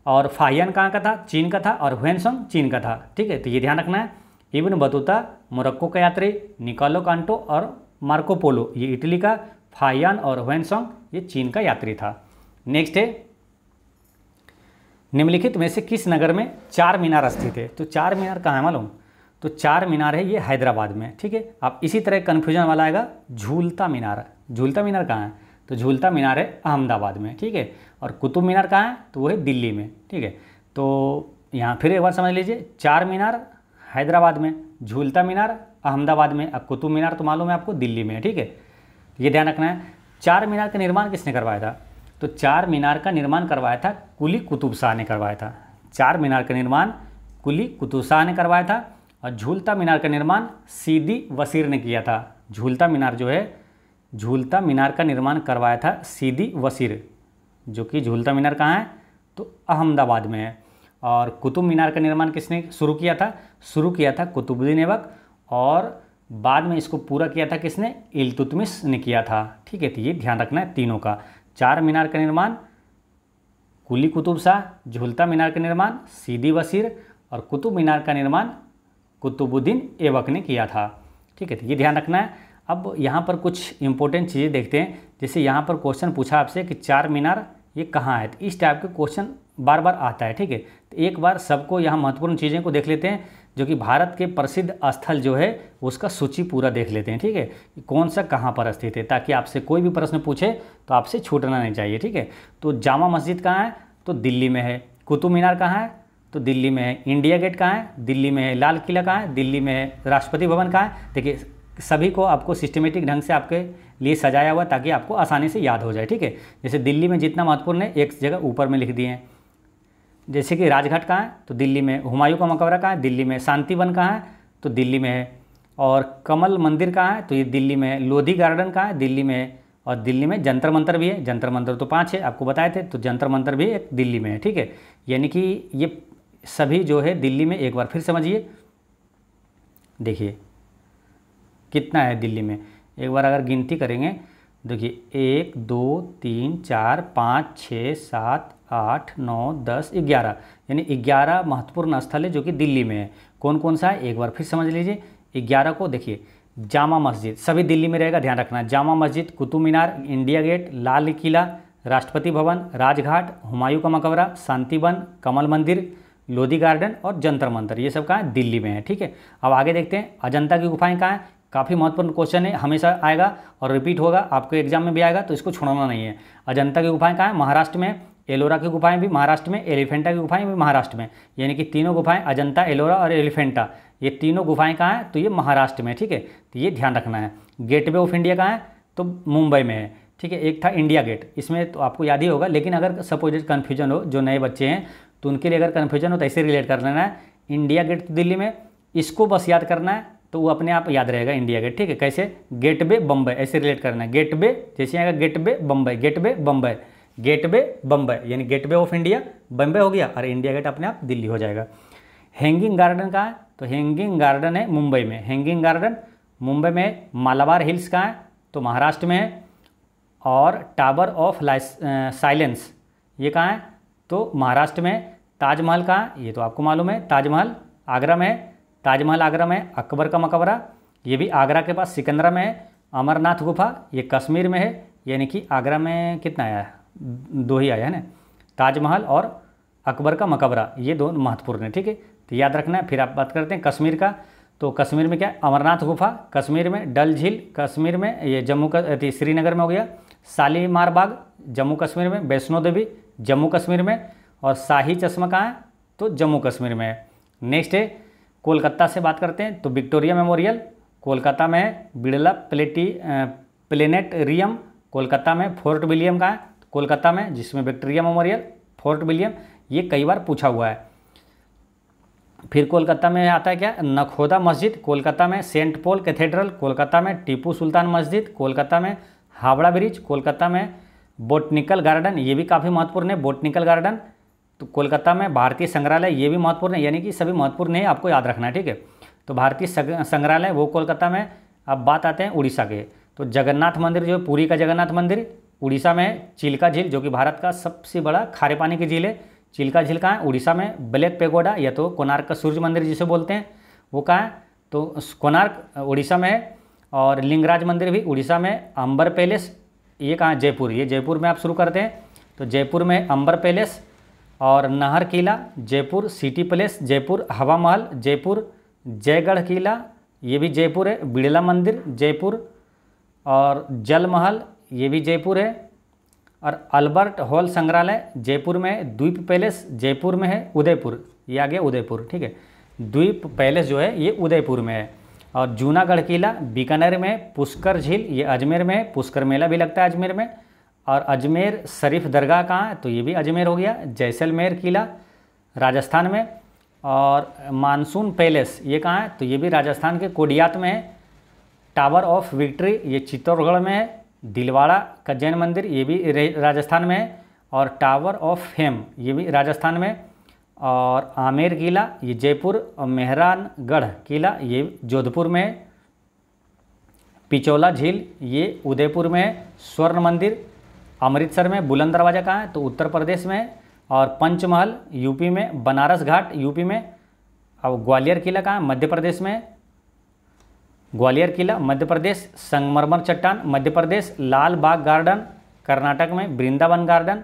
और फाहियान कहाँ का था, चीन का था, और ह्वेनसोंग चीन का था। ठीक है, तो ये ध्यान रखना है, इब्न बतूता मोरक्को का यात्री, निकोलो कांटो और मार्को पोलो ये इटली का, फाहियान और ह्वेनसोंग ये चीन का यात्री था। नेक्स्ट है निम्नलिखित में से किस नगर में 4 मीनार स्थित है, तो 4 मीनार कहाँ है मालूम, तो 4 मीनार है ये हैदराबाद में। ठीक है, अब इसी तरह कन्फ्यूजन वाला आएगा झूलता मीनार कहाँ है, तो झूलता मीनार है अहमदाबाद में। ठीक है, और कुतुब मीनार कहाँ है, तो वो है दिल्ली में। ठीक है, तो यहाँ फिर एक बार समझ लीजिए, 4 मीनार हैदराबाद में, झूलता मीनार अहमदाबाद में, अब कुतुब मीनार तो मालूम है आपको दिल्ली में है। ठीक है, ये ध्यान रखना है। 4 मीनार का निर्माण किसने करवाया था, तो 4 मीनार का निर्माण करवाया था कुली कुतुब शाह ने करवाया था। 4 मीनार का निर्माण कुली कुतुब शाह ने करवाया था, और झूलता मीनार का निर्माण सीदी वसीर ने किया था। झूलता मीनार का निर्माण करवाया था सीदी वसीर, जो कि झूलता मीनार कहाँ है, तो अहमदाबाद में है। और कुतुब मीनार का निर्माण किसने शुरू किया था कुतुबुद्दीन ऐबक, और बाद में इसको पूरा किया था किसने, इल्तुतमिश ने किया था। ठीक है, तो ये ध्यान रखना है तीनों का। 4 मीनार का निर्माण कुली कुतुब शाह, झूलता मीनार का निर्माण सीदी वसीर, और कुतुब मीनार का निर्माण कुतुबुद्दीन ऐबक ने किया था। ठीक है, तो ये ध्यान रखना है। अब यहाँ पर कुछ इंपॉर्टेंट चीज़ें देखते हैं। जैसे यहाँ पर क्वेश्चन पूछा आपसे कि 4 मीनार ये कहाँ है, तो इस टाइप के क्वेश्चन बार बार आता है। ठीक है, तो एक बार सबको यहाँ महत्वपूर्ण चीज़ें को देख लेते हैं, जो कि भारत के प्रसिद्ध स्थल जो है उसका सूची पूरा देख लेते हैं। ठीक है, कौन सा कहाँ पर स्थित है, ताकि आपसे कोई भी प्रश्न पूछे तो आपसे छूटना नहीं चाहिए। ठीक है, तो जामा मस्जिद कहाँ है, तो दिल्ली में है। कुतुब मीनार कहाँ है, तो दिल्ली में है। इंडिया गेट कहाँ है, दिल्ली में है। लाल किला कहाँ है, दिल्ली में है। राष्ट्रपति भवन कहाँ है, देखिए सभी को आपको सिस्टमेटिक ढंग से आपके लिए सजाया हुआ, ताकि आपको आसानी से याद हो जाए। ठीक है, जैसे दिल्ली में जितना महत्वपूर्ण है एक जगह ऊपर में लिख दिए हैं। जैसे कि राजघाट कहाँ है, तो दिल्ली में। हुमायूं का मकबरा कहाँ है, दिल्ली में। शांतिवन कहाँ है, तो दिल्ली में है। और कमल मंदिर कहाँ है, तो ये दिल्ली में है। लोधी गार्डन कहाँ है, दिल्ली में है। और दिल्ली में जंतर मंतर भी है। जंतर मंतर तो 5 है, आपको बताए थे, तो जंतर मंतर भी एक दिल्ली में है। ठीक है, यानी कि ये सभी जो है दिल्ली में। एक बार फिर समझिए, देखिए कितना है दिल्ली में। एक बार अगर गिनती करेंगे, देखिए 1 2 3 4 5 6 7 8 9 10 11, यानी 11 महत्वपूर्ण स्थल है जो कि दिल्ली में है। कौन कौन सा है एक बार फिर समझ लीजिए। 11 को देखिए, जामा मस्जिद सभी दिल्ली में रहेगा, ध्यान रखना। जामा मस्जिद, कुतुब मीनार, इंडिया गेट, लाल किला, राष्ट्रपति भवन, राजघाट, हुमायूं का मकबरा, शांतिवन, कमल मंदिर, लोधी गार्डन और जंतर मंतर, ये सब कहाँ है, दिल्ली में है। ठीक है, अब आगे देखते हैं अजंता की गुफाएं कहाँ है। काफ़ी महत्वपूर्ण क्वेश्चन है, हमेशा आएगा और रिपीट होगा, आपको एग्जाम में भी आएगा, तो इसको छोड़ना नहीं है। अजंता की गुफाएं कहाँ है, महाराष्ट्र में। एलोरा की गुफाएं भी महाराष्ट्र में, एलिफेंटा की गुफाएं भी महाराष्ट्र में, यानी कि तीनों गुफाएं अजंता, एलोरा और एलिफेंटा, ये तीनों गुफाएं कहाँ हैं? तो ये महाराष्ट्र में, ठीक है। तो ये ध्यान रखना है। गेटवे ऑफ इंडिया कहाँ है? तो मुंबई में है, ठीक है। एक था इंडिया गेट, इसमें तो आपको याद ही होगा, लेकिन अगर सपोज कन्फ्यूजन हो, जो नए बच्चे हैं तो उनके लिए अगर कन्फ्यूजन हो तो ऐसे रिलेट कर लेना है। इंडिया गेट तो दिल्ली में, इसको बस याद करना है तो वो अपने आप याद रहेगा इंडिया गेट, ठीक है। कैसे? गेटवे बम्बई, ऐसे रिलेट करना है। गेटवे जैसे आएगा gateway Bombay, gateway Bombay, gateway Bombay, यानी गेटवे ऑफ इंडिया बम्बई हो गया और इंडिया गेट अपने आप दिल्ली हो जाएगा। हैंगिंग गार्डन कहाँ है? तो हैंगिंग गार्डन है मुंबई में, हैंगिंग गार्डन मुंबई में। मालाबार हिल्स कहाँ है? तो महाराष्ट्र में है। और टावर ऑफ साइलेंस ये कहाँ है? तो महाराष्ट्र में। ताजमहल कहाँ? ये तो आपको मालूम है, ताजमहल आगरा में है, ताजमहल आगरा में। अकबर का मकबरा ये भी आगरा के पास सिकंदरा में है। अमरनाथ गुफा ये कश्मीर में है, यानी कि आगरा में कितना आया है? 2 ही आया है ना। ताजमहल और अकबर का मकबरा ये दोनों महत्वपूर्ण है, ठीक है। तो याद रखना है। फिर आप बात करते हैं कश्मीर का, तो कश्मीर में क्या? अमरनाथ गुफा कश्मीर में, डल झील कश्मीर में, ये श्रीनगर में हो गया। शालीमार बाग जम्मू कश्मीर में, वैष्णो देवी जम्मू कश्मीर में, और शाही चश्मा कहाँ है? तो जम्मू कश्मीर में है। नेक्स्ट है कोलकाता से बात करते हैं, तो विक्टोरिया मेमोरियल कोलकाता में है। बिड़ला प्लेनेटरियम कोलकाता में। फोर्ट विलियम कहाँ है? कोलकाता में, जिसमें विक्टोरिया मेमोरियल, फोर्ट विलियम, ये कई बार पूछा हुआ है। फिर कोलकाता में आता है क्या? नखोदा मस्जिद कोलकाता में। सेंट पॉल कैथेड्रल कोलकाता में। टीपू सुल्तान मस्जिद कोलकाता में। हावड़ा ब्रिज कोलकाता में। बोटनिकल गार्डन ये भी काफ़ी महत्वपूर्ण है, बोटनिकल गार्डन तो कोलकाता में। भारतीय संग्रहालय ये भी महत्वपूर्ण है, यानी कि सभी महत्वपूर्ण है, आपको याद रखना है, ठीक है। तो भारतीय संग्रहालय वो कोलकाता में। अब बात आते हैं उड़ीसा के, तो जगन्नाथ मंदिर जो है, पुरी का जगन्नाथ मंदिर उड़ीसा में है। चिल्का झील जो कि भारत का सबसे बड़ा खारे पानी की झील है, चिल्का झील कहाँ है? उड़ीसा में। ब्लैक पेगोडा या तो कोणार्क का सूर्य मंदिर जिसे बोलते हैं वो कहाँ है? तो कोणार्क उड़ीसा में है। और लिंगराज मंदिर भी उड़ीसा में। अंबर पैलेस ये कहाँ? जयपुर, ये जयपुर में आप शुरू करते हैं, तो जयपुर में अंबर पैलेस। और नहर किला जयपुर। City palace Jaipur. हवा महल जयपुर। जयगढ़ किला ये भी जयपुर है। बिड़ला मंदिर जयपुर। और जल महल ये भी जयपुर है। और अल्बर्ट हॉल संग्रहालय जयपुर में। द्वीप पैलेस जयपुर में है। उदयपुर ये आ गया उदयपुर, ठीक है। द्वीप पैलेस जो है ये उदयपुर में है। और जूनागढ़ किला बीकानेर में। पुष्कर झील ये अजमेर में है, पुष्कर मेला भी लगता है अजमेर में। और अजमेर शरीफ दरगाह कहाँ है? तो ये भी अजमेर हो गया। जैसलमेर किला राजस्थान में। और मानसून पैलेस ये कहाँ है? तो ये भी राजस्थान के कोडियात में है। टावर ऑफ विक्ट्री ये चित्तौड़गढ़ में है। दिलवाड़ा का जैन मंदिर ये भी राजस्थान में है। और टावर ऑफ फेम ये भी राजस्थान में। और आमेर किला ये जयपुर। और मेहरानगढ़ किला ये जोधपुर में है। पिचौला झील ये उदयपुर में है। स्वर्ण मंदिर अमृतसर में। बुलंद दरवाज़ा कहाँ है? तो उत्तर प्रदेश में है। और पंचमहल यूपी में। बनारस घाट यूपी में। अब ग्वालियर किला कहाँ है? मध्य प्रदेश में। ग्वालियर किला मध्य प्रदेश। संगमरमर चट्टान मध्य प्रदेश। लाल बाग गार्डन कर्नाटक में। वृंदावन गार्डन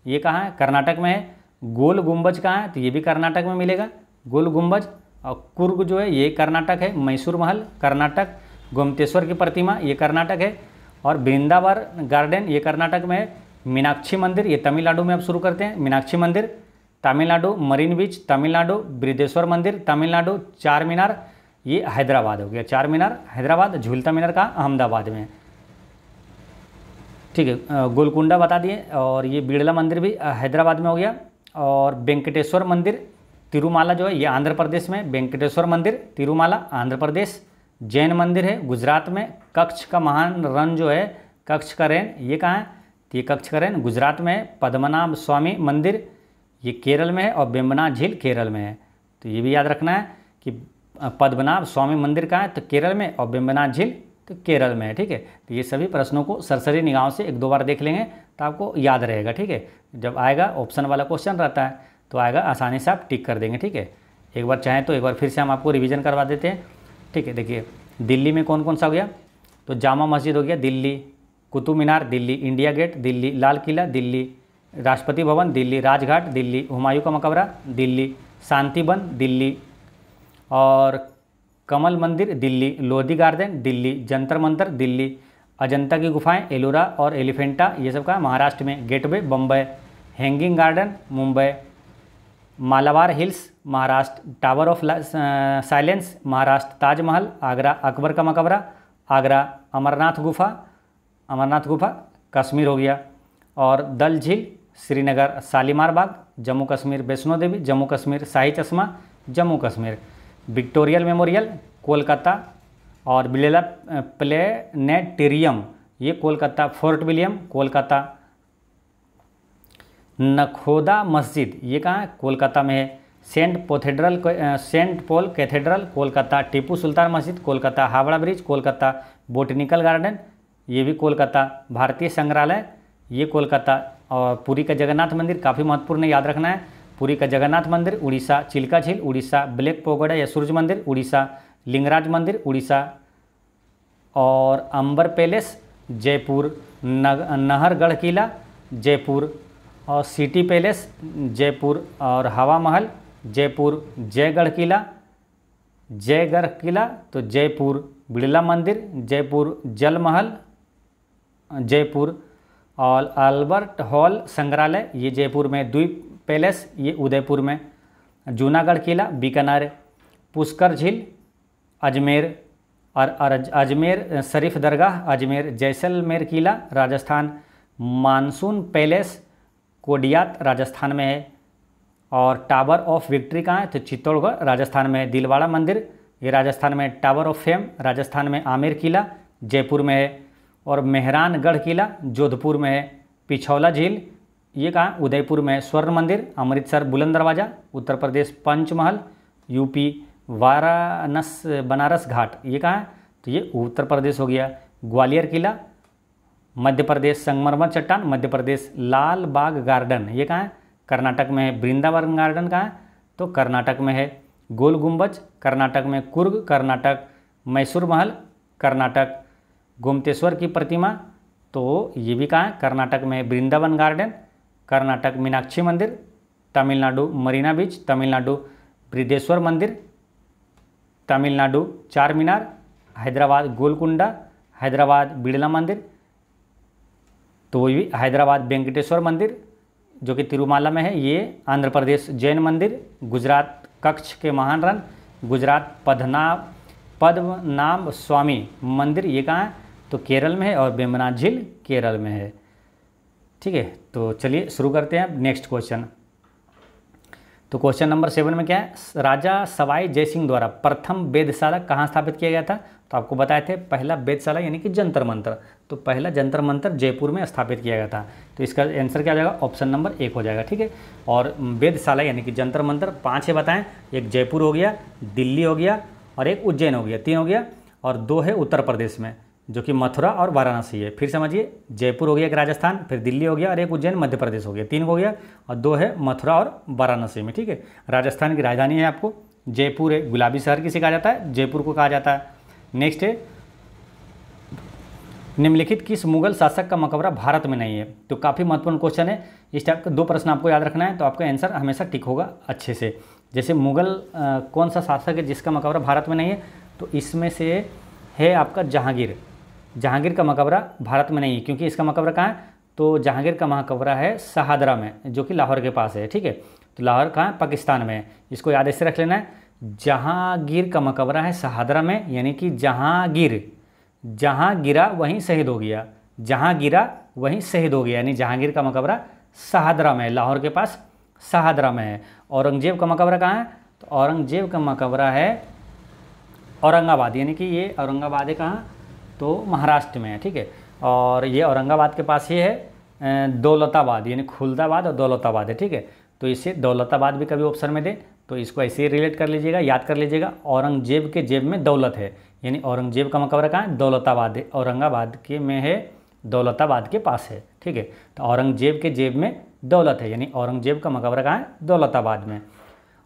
ये कहाँ है? कर्नाटक में है। गोल गुंबज कहाँ है? तो ये भी कर्नाटक में मिलेगा, गोल गुंबज। और कुर्ग जो है ये कर्नाटक है। मैसूर महल कर्नाटक। गोमतेश्वर की प्रतिमा ये कर्नाटक है। और वृंदावन गार्डन ये कर्नाटक में है। मीनाक्षी मंदिर ये तमिलनाडु में अब शुरू करते हैं। मीनाक्षी मंदिर तमिलनाडु। मरीन बीच तमिलनाडु। बृहदेश्वर मंदिर तमिलनाडु। चार मीनार ये हैदराबाद हो गया। चार मीनार हैदराबाद। झूलता मीनार कहाँ? अहमदाबाद में, ठीक है। गोलकुंडा बता दिए। और ये बिड़ला मंदिर भी हैदराबाद में हो गया। और वेंकटेश्वर मंदिर तिरुमाला जो है ये आंध्र प्रदेश में। वेंकटेश्वर मंदिर तिरुमाला आंध्र प्रदेश। जैन मंदिर है गुजरात में। कच्छ का महान रण जो है कच्छ का रण ये कहाँ है? तो ये कच्छ का रण गुजरात में है। पद्मनाभ स्वामी मंदिर ये केरल में है। और बेम्बनाथ झील केरल में है। तो ये भी याद रखना है कि पद्मनाभ स्वामी मंदिर कहाँ है? तो केरल में। और बेम्बनाथ झील तो केरल में है, ठीक है। तो ये सभी प्रश्नों को सरसरी निगाहों से 1-2 बार देख लेंगे तो आपको याद रहेगा, ठीक है। जब आएगा ऑप्शन वाला क्वेश्चन रहता है तो आएगा, आसानी से आप टिक कर देंगे, ठीक है। एक बार चाहें तो एक बार फिर से हम आपको रिवीजन करवा देते हैं, ठीक है। देखिए दिल्ली में कौन कौन सा हो गया? तो जामा मस्जिद हो गया दिल्ली। कुतुब मीनार दिल्ली। India gate Delhi. लाल किला दिल्ली। राष्ट्रपति भवन दिल्ली। राजघाट दिल्ली। हुमायूं का मकबरा दिल्ली। शांति वन दिल्ली। और कमल मंदिर दिल्ली। लोधी गार्डन दिल्ली। जंतर मंतर दिल्ली। अजंता की गुफाएं एलोरा और एलिफेंटा ये सब का महाराष्ट्र में। Gateway Bombay. Hanging garden Mumbai, Malabar hills Maharashtra, tower of silence Maharashtra, Taj Mahal Agra, Akbar का मकबरा आगरा, अमरनाथ गुफा कश्मीर हो गया, और दल झील श्रीनगर, शालीमार बाग जम्मू कश्मीर, वैष्णो देवी जम्मू कश्मीर, शाही चश्मा जम्मू कश्मीर, विक्टोरियल मेमोरियल कोलकाता, और बिरला प्लेनेटेरियम ये कोलकाता, फोर्ट विलियम कोलकाता, नखोदा मस्जिद ये कहाँ है, कोलकाता में है, saint Paul cathedral Kolkata, Tipu Sultan Masjid Kolkata, Howrah bridge Kolkata, botanical garden ये भी कोलकाता, भारतीय संग्रहालय ये कोलकाता, और पुरी का जगन्नाथ मंदिर काफ़ी महत्वपूर्ण याद रखना है, पुरी का जगन्नाथ मंदिर उड़ीसा, चिल्का झील उड़ीसा, ब्लैक पोगोडा या सूर्य मंदिर उड़ीसा, लिंगराज मंदिर उड़ीसा, और अंबर पैलेस जयपुर, नहरगढ़ किला जयपुर, और सिटी पैलेस जयपुर, और हवा महल जयपुर, जयगढ़ किला तो जयपुर, बिड़ला मंदिर जयपुर, जल महल जयपुर, और अल्बर्ट हॉल संग्रहालय ये जयपुर में, द्वीप पैलेस ये उदयपुर में, जूनागढ़ किला बीकानेर, पुष्कर झील अजमेर, और अजमेर शरीफ दरगाह अजमेर, जैसलमेर किला राजस्थान, मानसून पैलेस कोडियात राजस्थान में है, और टावर ऑफ विक्ट्री कहाँ है तो चित्तौड़गढ़ राजस्थान में है, दिलवाड़ा मंदिर ये राजस्थान में, टावर ऑफ फेम राजस्थान में, आमेर किला जयपुर में है, और मेहरानगढ़ किला जोधपुर में है, पिछौला झील ये कहाँ उदयपुर में है, स्वर्ण मंदिर अमृतसर, बुलंद दरवाज़ा उत्तर प्रदेश, पंचमहल यूपी, बनारस घाट ये कहाँ है तो ये उत्तर प्रदेश हो गया, ग्वालियर किला मध्य प्रदेश, संगमरमर चट्टान मध्य प्रदेश, लाल बाग गार्डन ये कहाँ है कर्नाटक में है, वृंदावन गार्डन कहाँ है तो कर्नाटक में है, गोल गुम्बज कर्नाटक में, कुर्ग कर्नाटक, मैसूर महल कर्नाटक, गोमतेश्वर की प्रतिमा तो ये भी कहाँ है कर्नाटक में, वृंदावन गार्डन कर्नाटक, मीनाक्षी मंदिर तमिलनाडु, मरीना बीच तमिलनाडु, बृहदेश्वर मंदिर तमिलनाडु, चार मीनार हैदराबाद, गोलकुंडा हैदराबाद, बिड़ला मंदिर तो ये भी हैदराबाद, वेंकटेश्वर मंदिर जो कि तिरुमाला में है ये आंध्र प्रदेश, जैन मंदिर गुजरात, कच्छ के महान रण गुजरात, पद्मनाभ स्वामी मंदिर ये कहाँ है तो केरल में है, और वेम्बनाथ झील केरल में है। ठीक है, तो चलिए शुरू करते हैं नेक्स्ट क्वेश्चन। तो क्वेश्चन नंबर 7 में क्या है, राजा सवाई जयसिंह द्वारा प्रथम वेधशाला कहाँ स्थापित किया गया था, तो आपको बताए थे पहला वेधशाला यानी कि जंतर मंतर, तो पहला जंतर मंतर जयपुर में स्थापित किया गया था, तो इसका आंसर क्या हो जाएगा ऑप्शन नंबर 1 हो जाएगा। ठीक है, और वेधशाला यानी कि जंतर मंतर 5 है बताएं, एक जयपुर हो गया, दिल्ली हो गया, और एक उज्जैन हो गया, 3 हो गया, और 2 है उत्तर प्रदेश में जो कि मथुरा और वाराणसी है। फिर समझिए, जयपुर हो गया एक राजस्थान, फिर दिल्ली हो गया, और एक उज्जैन मध्य प्रदेश हो गया, 3 हो गया, और 2 है मथुरा और वाराणसी में। ठीक है, राजस्थान की राजधानी है आपको जयपुर है, गुलाबी शहर किसे कहा जाता है, जयपुर को कहा जाता है। नेक्स्ट है, निम्नलिखित किस मुगल शासक का मकबरा भारत में नहीं है, तो काफ़ी महत्वपूर्ण क्वेश्चन है। इस टाइप के 2 प्रश्न आपको याद रखना है, तो आपका आंसर हमेशा टिक होगा अच्छे से। जैसे मुगल कौन सा शासक है जिसका मकबरा भारत में नहीं है, तो इसमें से है आपका जहांगीर। जहांगीर का मकबरा भारत में नहीं है, क्योंकि इसका मकबरा कहाँ है, तो जहांगीर का मकबरा है शहादरा में, जो कि लाहौर के पास है। ठीक है, तो लाहौर कहाँ है, पाकिस्तान में है, इसको याद ऐसे रख लेना है। जहांगीर का मकबरा है शहादरा में, यानी कि जहाँ गिरा वहीं शहीद हो गया, जहाँ गिरा वहीं शहीद हो गया, यानी जहांगीर का मकबरा शहादरा में है, लाहौर के पास शहादरा में है। औरंगजेब का मकबरा कहाँ है, तो औरंगजेब का मकबरा है औरंगाबाद, यानी कि ये औरंगाबाद है कहाँ, तो महाराष्ट्र में है। ठीक है, और ये औरंगाबाद के पास ही है दौलताबाद, यानी खुलदाबाद और दौलताबाद है। ठीक है, तो इसे दौलताबाद भी कभी ऑप्शन में दे तो इसको ऐसे ही रिलेट कर लीजिएगा, याद कर लीजिएगा। औरंगजेब के जेब में दौलत है, यानी औरंगजेब का मकबरा कहाँ है, दौलताबाद है, औरंगाबाद के में है, दौलताबाद के पास है। ठीक है, तो औरंगजेब के जेब में दौलत है, यानी औरंगजेब का मकबरा कहाँ है, दौलताबाद में।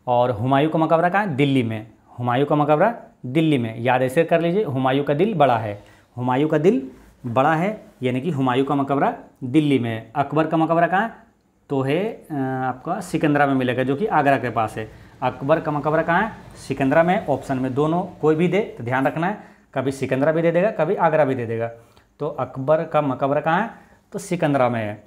और हुमायूं का मकबरा कहाँ है, दिल्ली में, हुमायूं का मकबरा दिल्ली में, याद ऐसे कर लीजिए, हुमायूं का दिल बड़ा है, हुमायूं का दिल बड़ा है, यानी कि हुमायूं का मकबरा दिल्ली में है। अकबर का मकबरा कहाँ है, तो है आपका सिकंदरा में मिलेगा, जो कि आगरा के पास है। अकबर का मकबरा कहाँ है, सिकंदरा में। ऑप्शन में दोनों कोई भी दे तो ध्यान रखना है, कभी सिकंदरा भी दे देगा, कभी आगरा भी दे देगा। तो अकबर का मकबरा कहाँ है, तो सिकंदरा में है।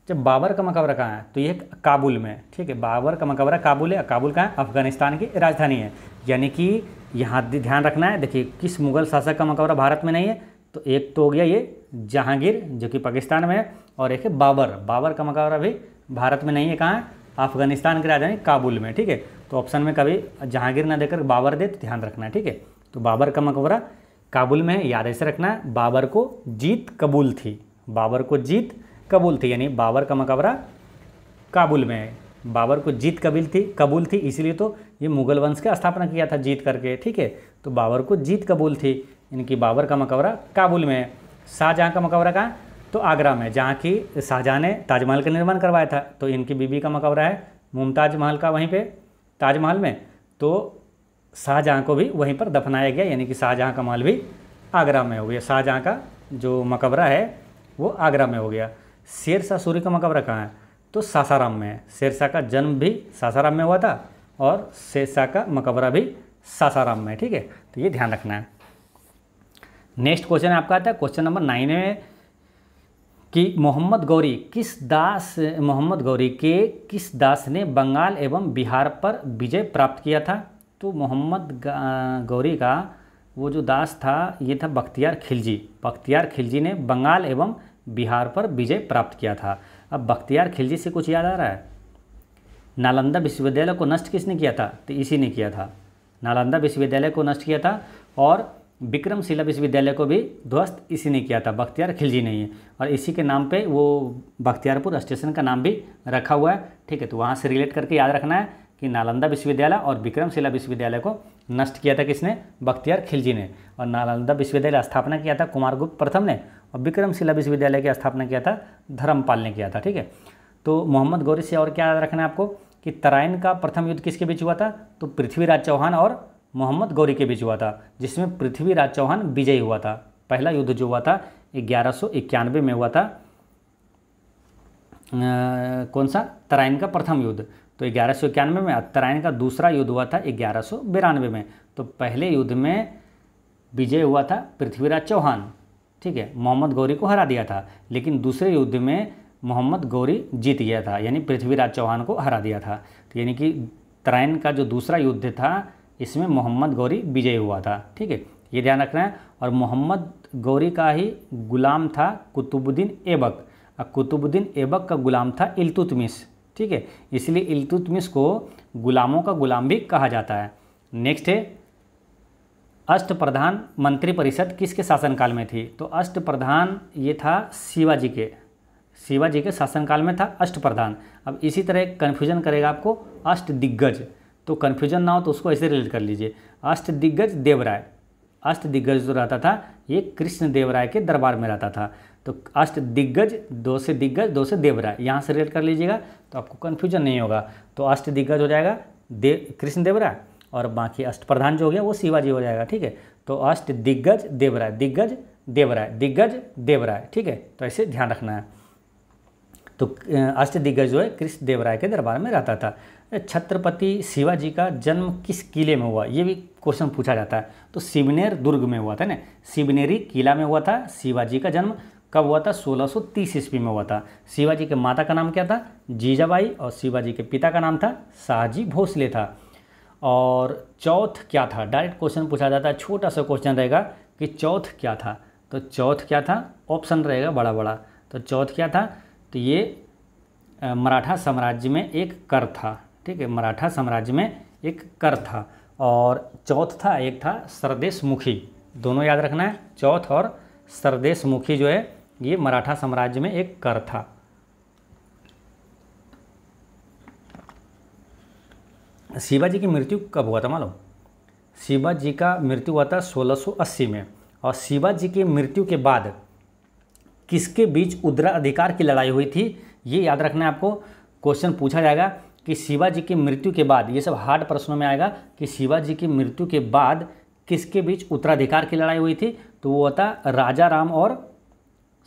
जब बाबर का मकबरा कहाँ है, तो ये काबुल में, ठीक है। बाबर का मकबरा काबुल है। काबुल कहाँ है, अफगानिस्तान की राजधानी है। यानी कि यहाँ ध्यान रखना है, देखिए किस मुग़ल शासक का मकबरा भारत में नहीं है, तो एक तो हो गया ये जहांगीर जो कि पाकिस्तान में है, और एक है बाबर। बाबर का मकबरा भी भारत में नहीं है, कहाँ है, अफगानिस्तान की राजधानी काबुल में, ठीक है। तो ऑप्शन में कभी जहांगीर ना देकर बाबर दे तो ध्यान रखना है, ठीक है। तो बाबर का मकबरा काबुल में है, याद ऐसे रखना है। बाबर को जीत कबूल थी, बाबर को जीत कबूल थी, यानी बाबर का मकबरा काबुल में है। बाबर को जीत कबूल थी, इसीलिए तो ये मुग़ल वंश का स्थापना किया था जीत करके, ठीक है। तो बाबर को जीत कबूल थी, इनकी बाबर का मकबरा काबुल में है। शाहजहाँ का मकबरा कहाँ, तो आगरा में, जहाँ की शाहजहाँ ने ताजमहल का निर्माण करवाया था। तो इनकी बीबी का मकबरा है मुमताज महल का वहीं पे ताजमहल में, तो शाहजहाँ को भी वहीं पर दफनाया गया, यानी कि शाहजहाँ का महल भी आगरा में हो गया। शाहजहाँ का जो मकबरा है वो आगरा में हो गया। शेरशाह सूरी का मकबरा कहाँ है, तो सासाराम में है। शेरशाह का जन्म भी सासाराम में हुआ था और शेरशाह का मकबरा भी सासाराम में, ठीक है। तो ये ध्यान रखना है। नेक्स्ट क्वेश्चन आपका आता है क्वेश्चन नंबर 9 में कि मोहम्मद गौरी के किस दास ने बंगाल एवं बिहार पर विजय प्राप्त किया था। तो मोहम्मद गौरी का वो जो दास था ये था बख्तियार खिलजी। बख्तियार खिलजी ने बंगाल एवं बिहार पर विजय प्राप्त किया था। अब बख्तियार खिलजी से कुछ याद आ रहा है, नालंदा विश्वविद्यालय को नष्ट किसने किया था, तो इसी ने किया था। नालंदा विश्वविद्यालय को नष्ट किया था और विक्रमशिला विश्वविद्यालय को भी ध्वस्त इसी ने किया था, बख्तियार खिलजी नहीं है। और इसी के नाम पे वो बख्तियारपुर स्टेशन का नाम भी रखा हुआ है, ठीक है। तो वहाँ से रिलेट करके याद रखना है कि नालंदा विश्वविद्यालय और विक्रमशिला विश्वविद्यालय को नष्ट किया था किसने, बख्तियार खिलजी ने। और नालंदा विश्वविद्यालय स्थापना किया था कुमारगुप्त प्रथम ने, और विक्रमशिला विश्वविद्यालय की स्थापना किया था धर्मपाल ने किया था, ठीक है। तो मोहम्मद गौरी से और क्या याद रखना है आपको कि तराइन का प्रथम युद्ध किसके बीच हुआ था, तो पृथ्वीराज चौहान और मोहम्मद गौरी के बीच हुआ था, जिसमें पृथ्वीराज चौहान विजयी हुआ था। पहला युद्ध जो हुआ था 1191 में हुआ था, कौन सा, तराइन का प्रथम युद्ध। तो 1191 में, तराइन का दूसरा युद्ध हुआ था 1192 में। तो पहले युद्ध में विजय हुआ था पृथ्वीराज चौहान, ठीक है, मोहम्मद गौरी को हरा दिया था। लेकिन दूसरे युद्ध में मोहम्मद गौरी जीत गया था, यानी पृथ्वीराज चौहान को हरा दिया था। तो यानी कि तराइन का जो दूसरा युद्ध था इसमें मोहम्मद गौरी विजय हुआ था, ठीक है, ये ध्यान रखना है। और मोहम्मद गौरी का ही गुलाम था कुतुबुद्दीन ऐबक, और कुतुबुद्दीन ऐबक का गुलाम था इल्तुतमिश, ठीक है। इसलिए इल्तुतमिश को गुलामों का गुलाम भी कहा जाता है। नेक्स्ट है अष्टप्रधान मंत्रिपरिषद किसके शासनकाल में थी, तो अष्टप्रधान ये था शिवाजी के शासनकाल में था अष्टप्रधान। अब इसी तरह कन्फ्यूजन करेगा आपको अष्टदिग्गज, तो कन्फ्यूजन ना हो तो उसको ऐसे रिलेट कर लीजिए, अष्टदिग्गज देवराय। अष्टदिग्गज जो रहता था ये कृष्ण देवराय के दरबार में रहता था। तो अष्टदिग्गज, दो से दिग्गज, दो से देवराय, यहाँ से रिलेट कर लीजिएगा तो आपको कन्फ्यूजन नहीं होगा। तो अष्टदिग्गज हो जाएगा कृष्ण देवराय, और बाकी अष्टप्रधान जो हो गया वो शिवाजी हो जाएगा, ठीक है। तो अष्टदिग्गज देवराय, दिग्गज देवराय, दिग्गज देवराय, ठीक है। तो ऐसे ध्यान रखना है। तो अष्टदिग्गज जो है कृष्ण देवराय के दरबार में रहता था। छत्रपति शिवाजी का जन्म किस किले में हुआ, ये भी क्वेश्चन पूछा जाता है। तो शिवनेर दुर्ग में हुआ था ना, शिवनेरी किला में हुआ था शिवाजी का जन्म। कब हुआ था, 1630 ईस्वी में हुआ था। शिवाजी के माता का नाम क्या था, जीजाबाई, और शिवाजी के पिता का नाम था शाहजी भोसले था। और चौथ क्या था, डायरेक्ट क्वेश्चन पूछा जाता है, छोटा सा क्वेश्चन रहेगा कि चौथ क्या था। तो चौथ क्या था, ऑप्शन रहेगा बड़ा बड़ा। तो चौथ क्या था, तो ये मराठा साम्राज्य में एक कर था, ठीक है, मराठा साम्राज्य में एक कर था। और चौथ था, एक था सरदेश मुखी, दोनों याद रखना है। चौथ और सरदेश मुखी जो है ये मराठा साम्राज्य में एक कर था। शिवाजी की मृत्यु कब हुआ था मालूम, शिवाजी का मृत्यु हुआ था 1680 में। और शिवाजी की मृत्यु के बाद किसके बीच उत्तराधिकार की लड़ाई हुई थी, ये याद रखना है आपको। क्वेश्चन पूछा जाएगा कि शिवाजी की मृत्यु के बाद, ये सब हार्ड प्रश्नों में आएगा कि शिवाजी की मृत्यु के बाद किसके बीच उत्तराधिकार की लड़ाई हुई थी। तो वो था राजा राम और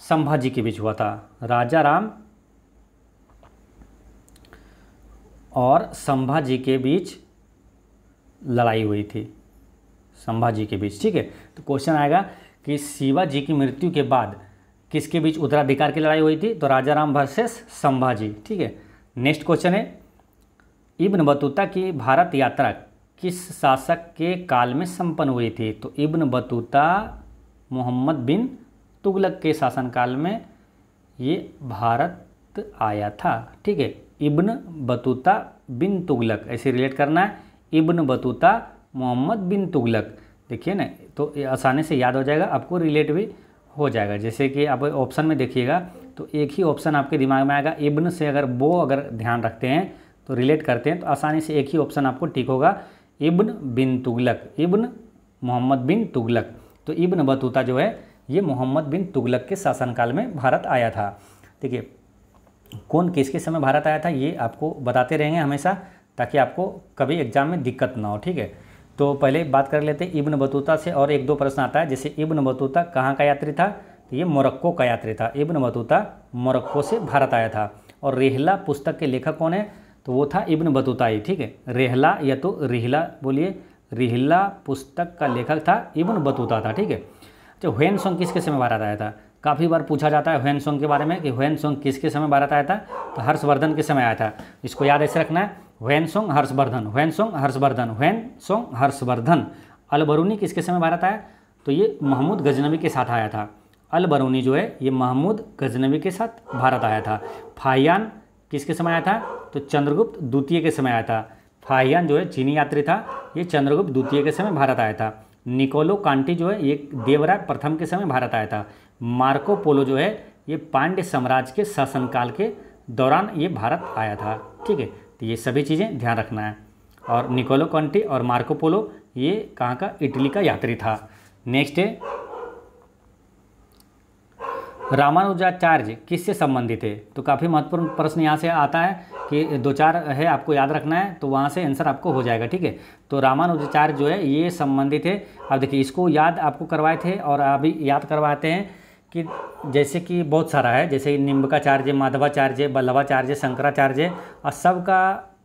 संभाजी के बीच हुआ था। राजा राम और संभाजी के बीच लड़ाई हुई थी, संभाजी के बीच, ठीक है। तो क्वेश्चन आएगा कि शिवाजी की मृत्यु के बाद किसके बीच उत्तराधिकार की लड़ाई हुई थी? तो राजा राम वर्सेस संभाजी। ठीक है। नेक्स्ट क्वेश्चन है, इब्न बतूता की भारत यात्रा किस शासक के काल में संपन्न हुई थी? तो इब्न बतूता मोहम्मद बिन तुगलक के शासनकाल में ये भारत आया था। ठीक है। इब्न बतूता बिन तुगलक, ऐसे रिलेट करना है, इब्न बतूता मोहम्मद बिन तुगलक। देखिए ना, तो ये आसानी से याद हो जाएगा, आपको रिलेट भी हो जाएगा। जैसे कि आप ऑप्शन में देखिएगा तो एक ही ऑप्शन आपके दिमाग में आएगा, इब्न से अगर ध्यान रखते हैं तो रिलेट करते हैं तो आसानी से एक ही ऑप्शन आपको ठीक होगा, इब्न बिन तुगलक, इब्न मोहम्मद बिन तुगलक। तो इब्न बतूता जो है ये मोहम्मद बिन तुगलक के शासनकाल में भारत आया था। देखिए, कौन किसके समय भारत आया था ये आपको बताते रहेंगे हमेशा, ताकि आपको कभी एग्जाम में दिक्कत ना हो। ठीक है। तो पहले बात कर लेते हैं इब्न बतूता से, और एक दो प्रश्न आता है। जैसे इब्न बतूता कहाँ का यात्री था? तो ये मोरक्को का यात्री था। इब्न बतूता मोरक्को से भारत आया था। और रेहला पुस्तक के लेखक कौन है? तो वो था इब्न बतूता ही। ठीक है। रेहला या तो रिहला बोलिए, रिहला पुस्तक का लेखक था इब्न बतूता था। ठीक है। तो ह्वेनसोंग किसके समय भारत आया था? काफ़ी बार पूछा जाता है ह्वेनसोंग के बारे में कि ह्वेनसोंग किसके समय भारत आया था? तो हर्षवर्धन के समय आया था। इसको याद ऐसे रखना है, ह्वेनसोंग हर्षवर्धन, ह्वेनसोंग हर्षवर्धन, ह्वेनसोंग हर्षवर्धन। अलबरूनी किसके समय भारत आया? तो ये महमूद गजनवी के साथ आया था। अलबरूनी जो है ये महमूद गजनवी के साथ भारत आया था। फाहियान किसके समय आया था? तो चंद्रगुप्त द्वितीय के समय आया था। फाहियान जो है चीनी यात्री था, ये चंद्रगुप्त द्वितीय के समय भारत आया था। निकोलो कांटी जो है ये देवराय प्रथम के समय भारत आया था। मार्को पोलो जो है ये पांड्य साम्राज्य के शासनकाल के दौरान ये भारत आया था। ठीक है। तो ये सभी चीज़ें ध्यान रखना है। और निकोलो कांटी और मार्को पोलो ये कहाँ का? इटली का यात्री था। नेक्स्ट है, रामानुजाचार्य किससे संबंधित है? तो काफ़ी महत्वपूर्ण प्रश्न यहाँ से आता है कि दो चार है, आपको याद रखना है, तो वहाँ से आंसर आपको हो जाएगा। ठीक है। तो रामानुजाचार्य जो है ये संबंधित है। अब देखिए, इसको याद आपको करवाए थे और अभी याद करवाते हैं कि जैसे कि बहुत सारा है, जैसे निम्बकाचार्य, माधवाचार्य, बल्लभाचार्य, शंकराचार्य, और सबका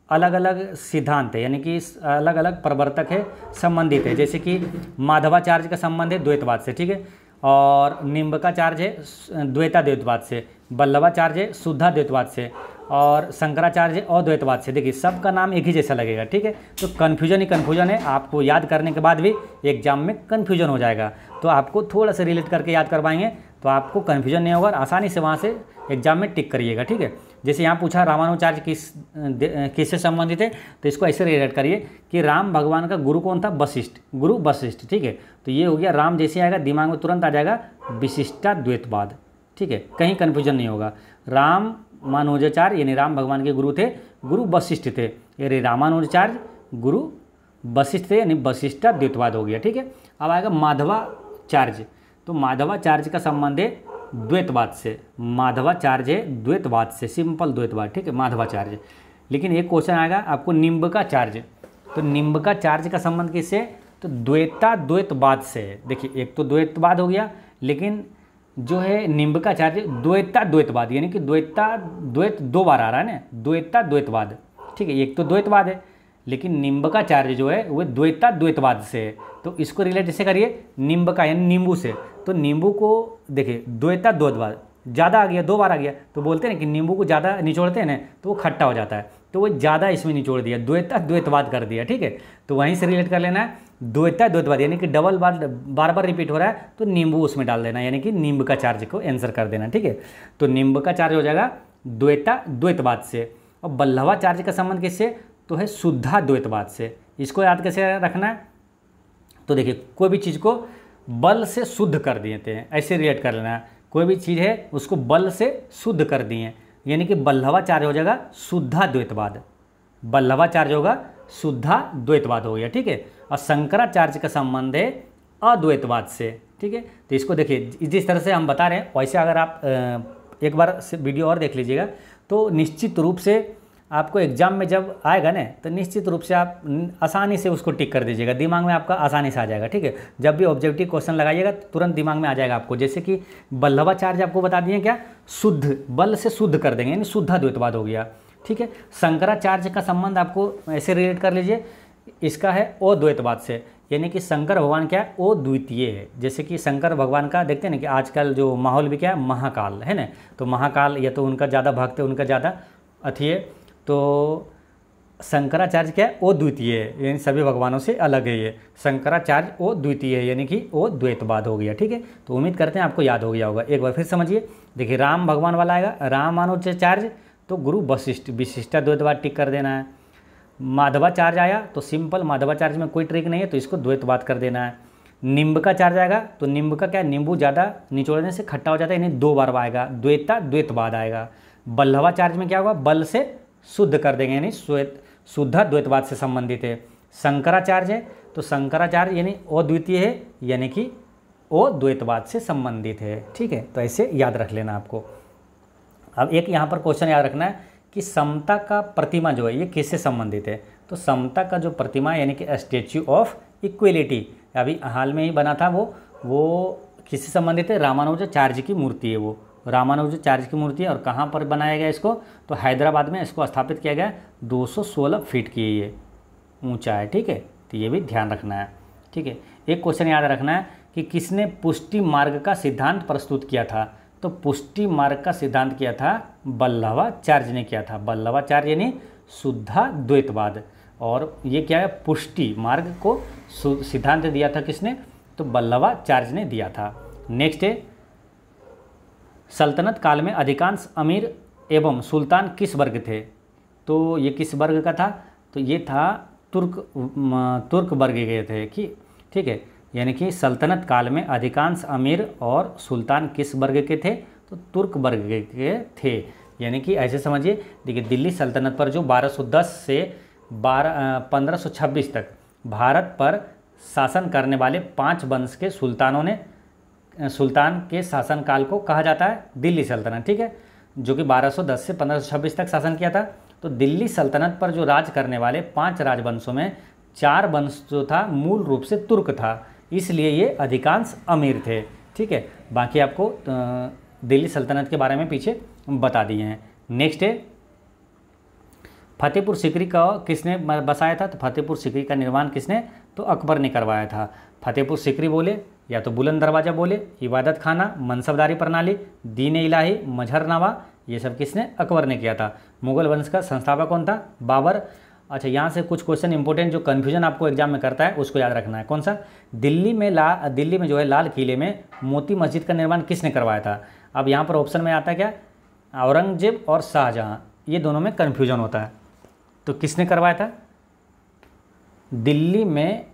अलग अलग सिद्धांत है, यानी कि अलग अलग प्रवर्तक है, संबंधित है। जैसे कि माधवाचार्य का संबंध है द्वैतवाद से। ठीक है। और निम्बकाचार्य द्वैता द्वैतवाद से, बल्लभाचार्य शुद्धा द्वैतवाद से, और शंकराचार्य अद्वैतवाद से। देखिए, सबका नाम एक ही जैसा लगेगा। ठीक है। तो कन्फ्यूजन ही कन्फ्यूजन है, आपको याद करने के बाद भी एग्जाम में कन्फ्यूजन हो जाएगा। तो आपको थोड़ा सा रिलेट करके याद करवाएंगे तो आपको कन्फ्यूजन नहीं होगा, आसानी से वहाँ से एग्जाम में टिक करिएगा। ठीक है। जैसे यहाँ पूछा रामानुजाचार्य किससे संबंधित है, तो इसको ऐसे रिलेट करिए कि राम भगवान का गुरु कौन था? वशिष्ठ, गुरु वशिष्ठ। ठीक है। तो ये हो गया, राम जैसे आएगा दिमाग में तुरंत आ जाएगा विशिष्टाद्वैतवाद। ठीक है। कहीं कन्फ्यूजन नहीं होगा। राम मानुजाचार्य यानी राम भगवान के गुरु थे, गुरु वशिष्ठ थे, यानी रामानुजाचार्य गुरु वशिष्ठ थे, यानी वशिष्टाद्वैतवाद हो गया। ठीक है। अब आएगा माधवाचार्य। तो माधवाचार्य का संबंध है द्वैतवाद से, माधवाचार्य द्वैतवाद से, सिंपल द्वैतवाद। ठीक है, माधवाचार्य। लेकिन एक क्वेश्चन आएगा आपको निम्बकाचार्य। तो निम्बकाचार्य का संबंध किससे? तो द्वैता द्वैतवाद से। देखिए, एक तो द्वैतवाद हो गया, लेकिन जो है निम्बकाचार्य द्वैता द्वैतवाद, यानी कि द्वैत दो बार आ रहा है ना, द्वैता द्वैतवाद। ठीक है। एक तो द्वैतवाद है, लेकिन निम्बकाचार्य जो है वो द्वैता द्वैतवाद से है। तो इसको रिलेट ऐसे करिए, निम्बका यानी नींबू से। तो नींबू को देखिए, द्वैता द्वैतवाद ज़्यादा आ गया, दो बार आ गया, तो बोलते हैं कि नींबू को ज़्यादा निचोड़ते हैं ना तो वो खट्टा हो जाता है, तो वो ज़्यादा इसमें निचोड़ दिया, द्वैता द्वैतवाद कर दिया। ठीक है। तो वहीं से रिलेट कर लेना है, द्वैता द्वैतवाद यानी कि डबल बार बार रिपीट हो रहा है तो नींबू उसमें डाल देना, यानी कि निम्बकाचार्य को आंसर कर देना। ठीक है। तो निम्बकाचार्य हो जाएगा द्वैता द्वैतवाद से। और बल्लभाचार्य का संबंध किससे? तो है शुद्धा द्वैतवाद से। इसको याद कैसे रखना है? तो देखिए, कोई भी चीज़ को बल से शुद्ध कर देते हैं, ऐसे रिलेट कर लेना है। कोई भी चीज़ है उसको बल से शुद्ध कर दिए, यानी कि बल्लभाचार्य हो जाएगा शुद्धा द्वैतवाद, बल्लभाचार्य होगा शुद्धा द्वैतवाद हो गया। ठीक है। और शंकराचार्य का संबंध है अद्वैतवाद से। ठीक है। तो इसको देखिए, जिस तरह से हम बता रहे हैं वैसे अगर आप एक बार वीडियो और देख लीजिएगा तो निश्चित रूप से आपको एग्जाम में जब आएगा ना तो निश्चित रूप से आप आसानी से उसको टिक कर दीजिएगा, दिमाग में आपका आसानी से आ जाएगा। ठीक है। जब भी ऑब्जेक्टिव क्वेश्चन लगाइएगा तुरंत दिमाग में आ जाएगा आपको। जैसे कि बल्लभाचार्य आपको बता दिए क्या? शुद्ध, बल से शुद्ध कर देंगे, यानी शुद्धा द्वैतवाद हो गया। ठीक है। शंकराचार्य का संबंध आपको ऐसे रिलेट कर लीजिए इसका है अद्वैतवाद से, यानी कि शंकर भगवान क्या है, अद्वितीय है। जैसे कि शंकर भगवान का देखते हैं ना कि आजकल जो माहौल भी क्या है, महाकाल है ना, तो महाकाल या तो उनका ज़्यादा भक्त है, उनका ज़्यादा अथी है, तो शंकराचार्य क्या है, अद्वितीय है, यानी सभी भगवानों से अलग है ये। शंकराचार्य अद्वितीय है, यानी कि वो द्वैतवाद हो गया। ठीक है, तो उम्मीद करते हैं आपको याद हो गया होगा। एक बार फिर समझिए, देखिए राम भगवान वाला आएगा, रामानुजाचार्य तो गुरु वशिष्ठ, विशिष्टाद्वैतवाद टिक कर देना है। माधवाचार्य आया तो सिंपल, माधवाचार्य में कोई ट्रिक नहीं है तो इसको द्वैतवाद कर देना है। निम्बकाचार्य आएगा तो निम्ब का क्या, नींबू ज़्यादा निचोड़ने से खट्टा हो जाता है, यानी 2 बार आएगा, द्वैतवाद आएगा। बल्लभाचार्य में क्या होगा, बल से शुद्ध कर देंगे, यानी शुद्ध द्वैतवाद से संबंधित है। शंकराचार्य है तो शंकराचार्य यानी अद्वितीय है, यानी कि अद्वैतवाद से संबंधित है। ठीक है, तो ऐसे याद रख लेना आपको। अब एक यहाँ पर क्वेश्चन याद रखना है कि समता का प्रतिमा जो है ये किससे संबंधित है। तो समता का जो प्रतिमा यानी कि स्टैच्यू ऑफ इक्वलिटी अभी हाल में ही बना था, वो किससे संबंधित है, रामानुजाचार्य की मूर्ति है, वो रामानुजाचार्य की मूर्ति है। और कहाँ पर बनाया गया इसको, तो हैदराबाद में इसको स्थापित किया गया। 216 फीट की ये ऊंचा है। ठीक है, तो ये भी ध्यान रखना है। ठीक है, एक क्वेश्चन याद रखना है कि किसने पुष्टि मार्ग का सिद्धांत प्रस्तुत किया था। तो पुष्टि मार्ग का सिद्धांत किया था बल्लभाचार्य ने किया था। बल्लभाचार्य यानी शुद्धाद्वैतवाद, और ये क्या है, पुष्टि मार्ग को सिद्धांत दिया था किसने, तो बल्लभाचार्य ने दिया था। नेक्स्ट है, सल्तनत काल में अधिकांश अमीर एवं सुल्तान किस वर्ग थे। तो ये किस वर्ग का था, तो ये था तुर्क वर्ग के थे कि, ठीक है, यानी कि सल्तनत काल में अधिकांश अमीर और सुल्तान किस वर्ग के थे, तो तुर्क वर्ग के थे। यानी कि ऐसे समझिए, देखिए दिल्ली सल्तनत पर जो 1210 से 1526 तक भारत पर शासन करने वाले 5 वंश के सुल्तान के शासनकाल को कहा जाता है दिल्ली सल्तनत। ठीक है, जो कि 1210 से 1526 तक शासन किया था। तो दिल्ली सल्तनत पर जो राज करने वाले 5 राजवंशों में 4 वंश जो था मूल रूप से तुर्क था, इसलिए ये अधिकांश अमीर थे। ठीक है, बाकी आपको दिल्ली सल्तनत के बारे में पीछे बता दिए हैं। नेक्स्ट है, फतेहपुर सीकरी का किसने बसाया था। तो फतेहपुर सीकरी का निर्माण किसने, तो अकबर ने करवाया था। फतेहपुर सीकरी बोले या तो बुलंद दरवाज़ा बोले, इबादत खाना, मनसबदारी प्रणाली, दीन इलाही, मजहरनामा, ये सब किसने, अकबर ने किया था। मुगल वंश का संस्थापक कौन था, बाबर। अच्छा, यहाँ से कुछ क्वेश्चन इंपॉर्टेंट जो कन्फ्यूजन आपको एग्जाम में करता है उसको याद रखना है। कौन सा, दिल्ली में जो है लाल किले में मोती मस्जिद का निर्माण किसने करवाया था। अब यहाँ पर ऑप्शन में आता है क्या, औरंगजेब और शाहजहाँ, ये दोनों में कन्फ्यूजन होता है। तो किसने करवाया था, दिल्ली में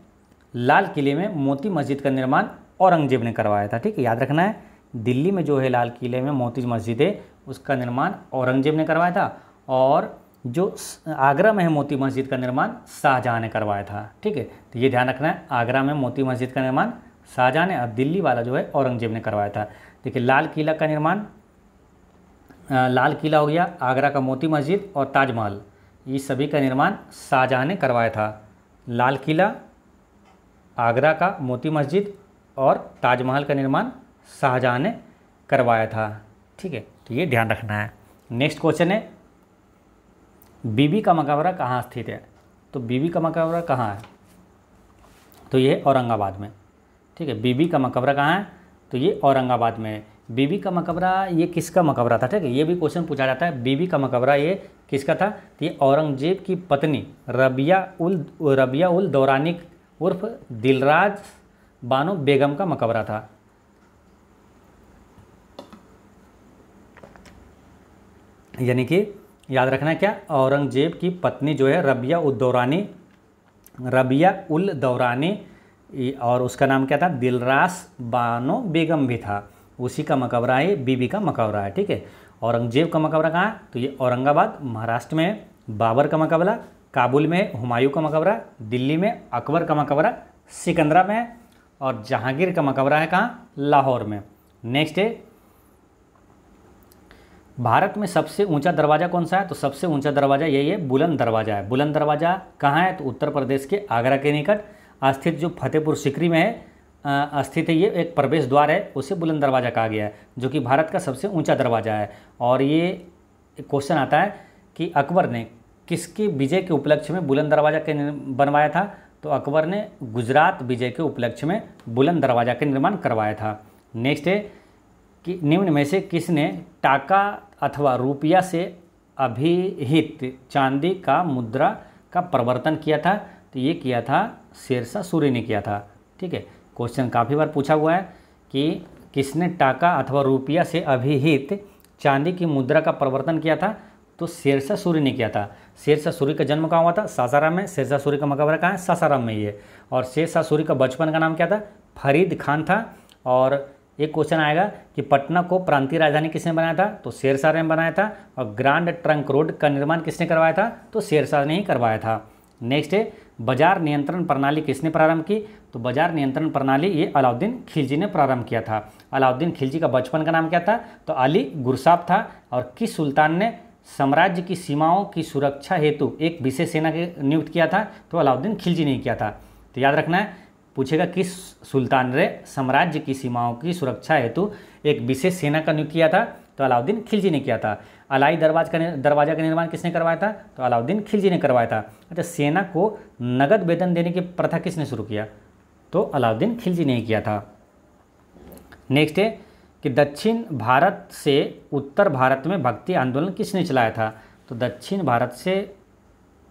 लाल किले में मोती मस्जिद का निर्माण औरंगजेब ने करवाया था। ठीक है, याद रखना है, दिल्ली में जो है लाल किले में मोती मस्जिद है उसका निर्माण औरंगजेब ने करवाया था, और जो आगरा में है मोती मस्जिद का निर्माण शाहजहाँ ने करवाया था। ठीक है, तो ये ध्यान रखना है, आगरा में मोती मस्जिद का निर्माण शाहजहाँ ने, और दिल्ली वाला जो है औरंगजेब ने करवाया था। देखिए लाल किला का निर्माण, लाल किला हो गया, आगरा का मोती मस्जिद और ताजमहल, ये सभी का निर्माण शाहजहाँ ने करवाया था। लाल किला, आगरा का मोती मस्जिद और ताजमहल का निर्माण शाहजहाँ ने करवाया था। ठीक है, तो ये ध्यान रखना है। नेक्स्ट क्वेश्चन है, बीबी का मकबरा कहाँ स्थित है। तो बीबी का मकबरा कहाँ है, तो ये औरंगाबाद में। ठीक है, बीबी का मकबरा कहाँ है, तो ये औरंगाबाद में है। बीबी का मकबरा ये किसका मकबरा था। ठीक है, ये भी क्वेश्चन पूछा जाता है, बीबी का मकबरा ये किसका था, तो ये औरंगजेब की पत्नी रबिया उल दौरानी उर्फ दिलराज बानो बेगम का मकबरा था। यानी कि याद रखना है क्या, औरंगजेब की पत्नी जो है रबिया उल दौरानी, और उसका नाम क्या था, दिलरास बानो बेगम भी था, उसी का मकबरा है, बीबी का मकबरा है। ठीक है, औरंगजेब का मकबरा कहाँ है, तो ये औरंगाबाद महाराष्ट्र में है। बाबर का मकबरा काबुल में है, हुमायूं का मकबरा दिल्ली में, अकबर का मकबरा सिकंदरा में है, और जहांगीर का मकबरा है कहाँ, लाहौर में। नेक्स्ट है, भारत में सबसे ऊंचा दरवाज़ा कौन सा है, तो सबसे ऊंचा दरवाज़ा यही है, बुलंद दरवाज़ा है। बुलंद दरवाज़ा कहाँ है, तो उत्तर प्रदेश के आगरा के निकट स्थित जो फतेहपुर सीकरी में है स्थित है, ये एक प्रवेश द्वार है, उसे बुलंद दरवाज़ा कहा गया है, जो कि भारत का सबसे ऊंचा दरवाज़ा है। और ये क्वेश्चन आता है कि अकबर ने किसकी विजय के उपलक्ष्य में बुलंद दरवाज़ा के बनवाया था? तो अकबर ने गुजरात विजय के उपलक्ष्य में बुलंद दरवाज़ा का निर्माण करवाया था। नेक्स्ट है कि निम्न में से किसने टाका अथवा रुपया से अभिहित चांदी का मुद्रा का प्रवर्तन किया था? तो ये किया था शेरशाह सूरी ने किया था। ठीक है, क्वेश्चन काफ़ी बार पूछा हुआ है कि किसने टाका अथवा रुपया से अभिहित चांदी की मुद्रा का प्रवर्तन किया था? तो शेरशाह सूरी ने किया था। शेरशाह सूरी का जन्म कहाँ हुआ था? सासाराम में। शेरशाह सूरी का मकबरा कहाँ है? सासाराम में ही है। और शेरशाह सूरी का बचपन का नाम क्या था? फरीद खान था। और एक क्वेश्चन आएगा कि पटना को प्रांतीय राजधानी किसने बनाया था? तो शेरशाह ने बनाया था। और ग्रांड ट्रंक रोड का निर्माण किसने करवाया था? तो शेरशाह ने ही करवाया था। नेक्स्ट है बाजार नियंत्रण प्रणाली किसने प्रारंभ की? तो बाजार नियंत्रण प्रणाली ये अलाउद्दीन खिलजी ने प्रारंभ किया था। अलाउद्दीन खिलजी का बचपन का नाम क्या था? तो अली गुरसाब था। और किस सुल्तान ने साम्राज्य की सीमाओं की सुरक्षा हेतु एक विशेष सेना के नियुक्त किया था? तो अलाउद्दीन खिलजी ने किया था। तो याद रखना है, पूछेगा किस सुल्तान ने साम्राज्य की सीमाओं की सुरक्षा हेतु एक विशेष सेना का नियुक्त किया था? तो अलाउद्दीन खिलजी ने किया था। अलाई दरवाजा का निर्माण किसने करवाया था? तो अलाउद्दीन खिलजी ने करवाया था। अच्छा, सेना को नगद वेतन देने की प्रथा किसने शुरू किया? तो अलाउद्दीन खिलजी ने किया था। नेक्स्ट है कि दक्षिण भारत से उत्तर भारत में भक्ति आंदोलन किसने चलाया था? तो दक्षिण भारत से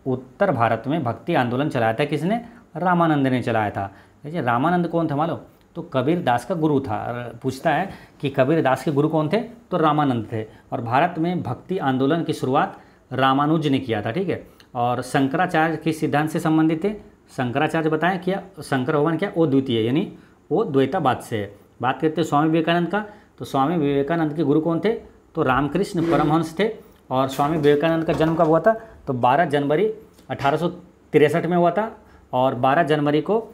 उत्तर भारत में भक्ति आंदोलन चलाया था किसने? रामानंद ने चलाया था। देखिए रामानंद कौन था मालूम? तो कबीर दास का गुरु था। पूछता है कि कबीर दास के गुरु कौन थे? तो रामानंद थे। और भारत में भक्ति आंदोलन की शुरुआत रामानुज ने किया था। ठीक है, और शंकराचार्य किस सिद्धांत से संबंधित थे? शंकराचार्य बताएं क्या शंकर भगवान क्या ओ द्वितीय यानी वो द्वैतावाद से है। बात करते हैं स्वामी विवेकानंद का, तो स्वामी विवेकानंद के गुरु कौन थे? तो रामकृष्ण परमहंस थे। और स्वामी विवेकानंद का जन्म कब हुआ था? तो 12 जनवरी 1863 में हुआ था। और 12 जनवरी को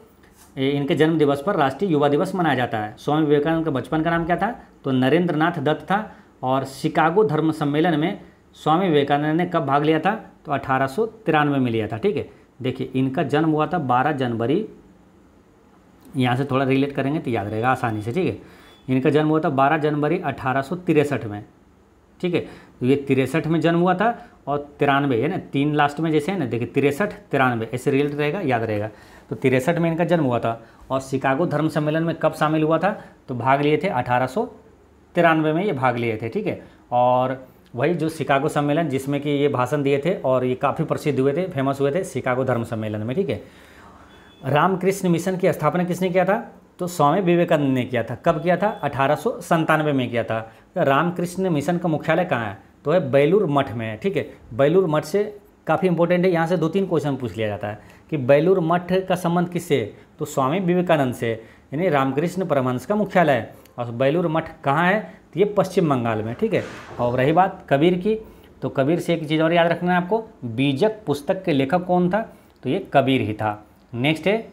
इनके जन्म दिवस पर राष्ट्रीय युवा दिवस मनाया जाता है। स्वामी विवेकानंद का बचपन का नाम क्या था? तो नरेंद्र नाथ दत्त था। और शिकागो धर्म सम्मेलन में स्वामी विवेकानंद ने कब भाग लिया था? तो 1893 में लिया था। ठीक है, देखिए इनका जन्म हुआ था 12 जनवरी, यहाँ से थोड़ा रिलेट करेंगे तो याद रहेगा आसानी से। ठीक है, इनका जन्म हुआ था 12 जनवरी 1863 में। ठीक है, तो ये 63 में जन्म हुआ था और 93 है ना, 3 लास्ट में जैसे है ना, देखिए 63 93 ऐसे रिलेट रहेगा, याद रहेगा। तो 63 में इनका जन्म हुआ था। और शिकागो धर्म सम्मेलन में कब शामिल हुआ था? तो भाग लिए थे 1893 में ये भाग लिए थे। ठीक है, और वही जो शिकागो सम्मेलन जिसमें कि ये भाषण दिए थे और ये काफ़ी प्रसिद्ध हुए थे, फेमस हुए थे शिकागो धर्म सम्मेलन में। ठीक है, रामकृष्ण मिशन की स्थापना किसने किया था? तो स्वामी विवेकानंद ने किया था। कब किया था? 1897 में किया था। तो रामकृष्ण मिशन का मुख्यालय कहाँ है? तो है बेलूर मठ में है। ठीक है, बेलूर मठ से काफ़ी इंपॉर्टेंट है, यहाँ से 2-3 क्वेश्चन पूछ लिया जाता है कि बेलूर मठ का संबंध किससे? तो स्वामी विवेकानंद से, यानी रामकृष्ण परमहंस का मुख्यालय है। और बेलूर मठ कहाँ है? तो ये पश्चिम बंगाल में। ठीक है, और रही बात कबीर की, तो कबीर से एक चीज़ और याद रखना है आपको, बीजक पुस्तक के लेखक कौन था? तो ये कबीर ही था। नेक्स्ट है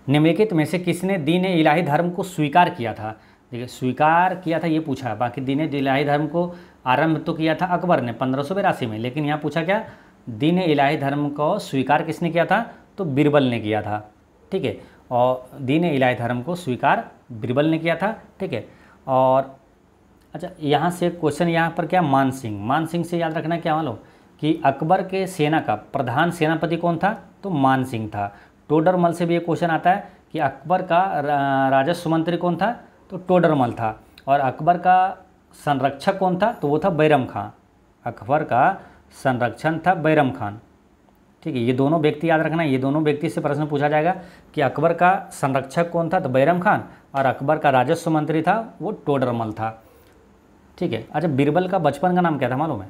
निम्नलिखित में से किसने दीन इलाही धर्म को स्वीकार किया था? देखिए स्वीकार किया था ये पूछा, बाकी दीन इलाही धर्म को आरंभ तो किया था अकबर ने 1582 में, लेकिन यहाँ पूछा क्या दीन इलाही धर्म को स्वीकार किसने किया था? तो बीरबल ने किया था। ठीक है, और दीन इलाही धर्म को स्वीकार बीरबल ने किया था। ठीक है, और अच्छा यहाँ से क्वेश्चन यहाँ पर क्या मान सिंह से याद रखना क्या मालूम कि अकबर के सेना का प्रधान सेनापति कौन था? तो मान सिंह था। टोडरमल से भी ये क्वेश्चन आता है कि अकबर का राजस्व मंत्री कौन था? तो टोडरमल था। और अकबर का संरक्षक कौन था? तो वो था बैरम खान। अकबर का संरक्षण था बैरम खान। ठीक है, ये दोनों व्यक्ति याद रखना, ये दोनों व्यक्ति से प्रश्न पूछा जाएगा कि अकबर का संरक्षक कौन था? तो बैरम खान। और अकबर का राजस्व मंत्री था वो टोडरमल था। ठीक है, अच्छा बीरबल का बचपन का नाम क्या था मालूम है?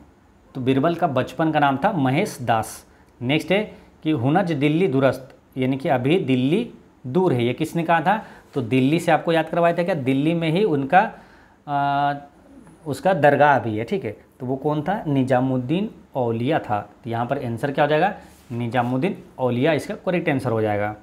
तो बीरबल का बचपन का नाम था महेश दास। नेक्स्ट है कि हुनज दिल्ली दुरस्त, यानी कि अभी दिल्ली दूर है, ये किसने कहा था? तो दिल्ली से आपको याद करवाया था क्या? दिल्ली में ही उनका उसका दरगाह भी है। ठीक है, तो वो कौन था? निजामुद्दीन औलिया था। तो यहाँ पर आंसर क्या हो जाएगा? निजामुद्दीन औलिया इसका करेक्ट आंसर हो जाएगा।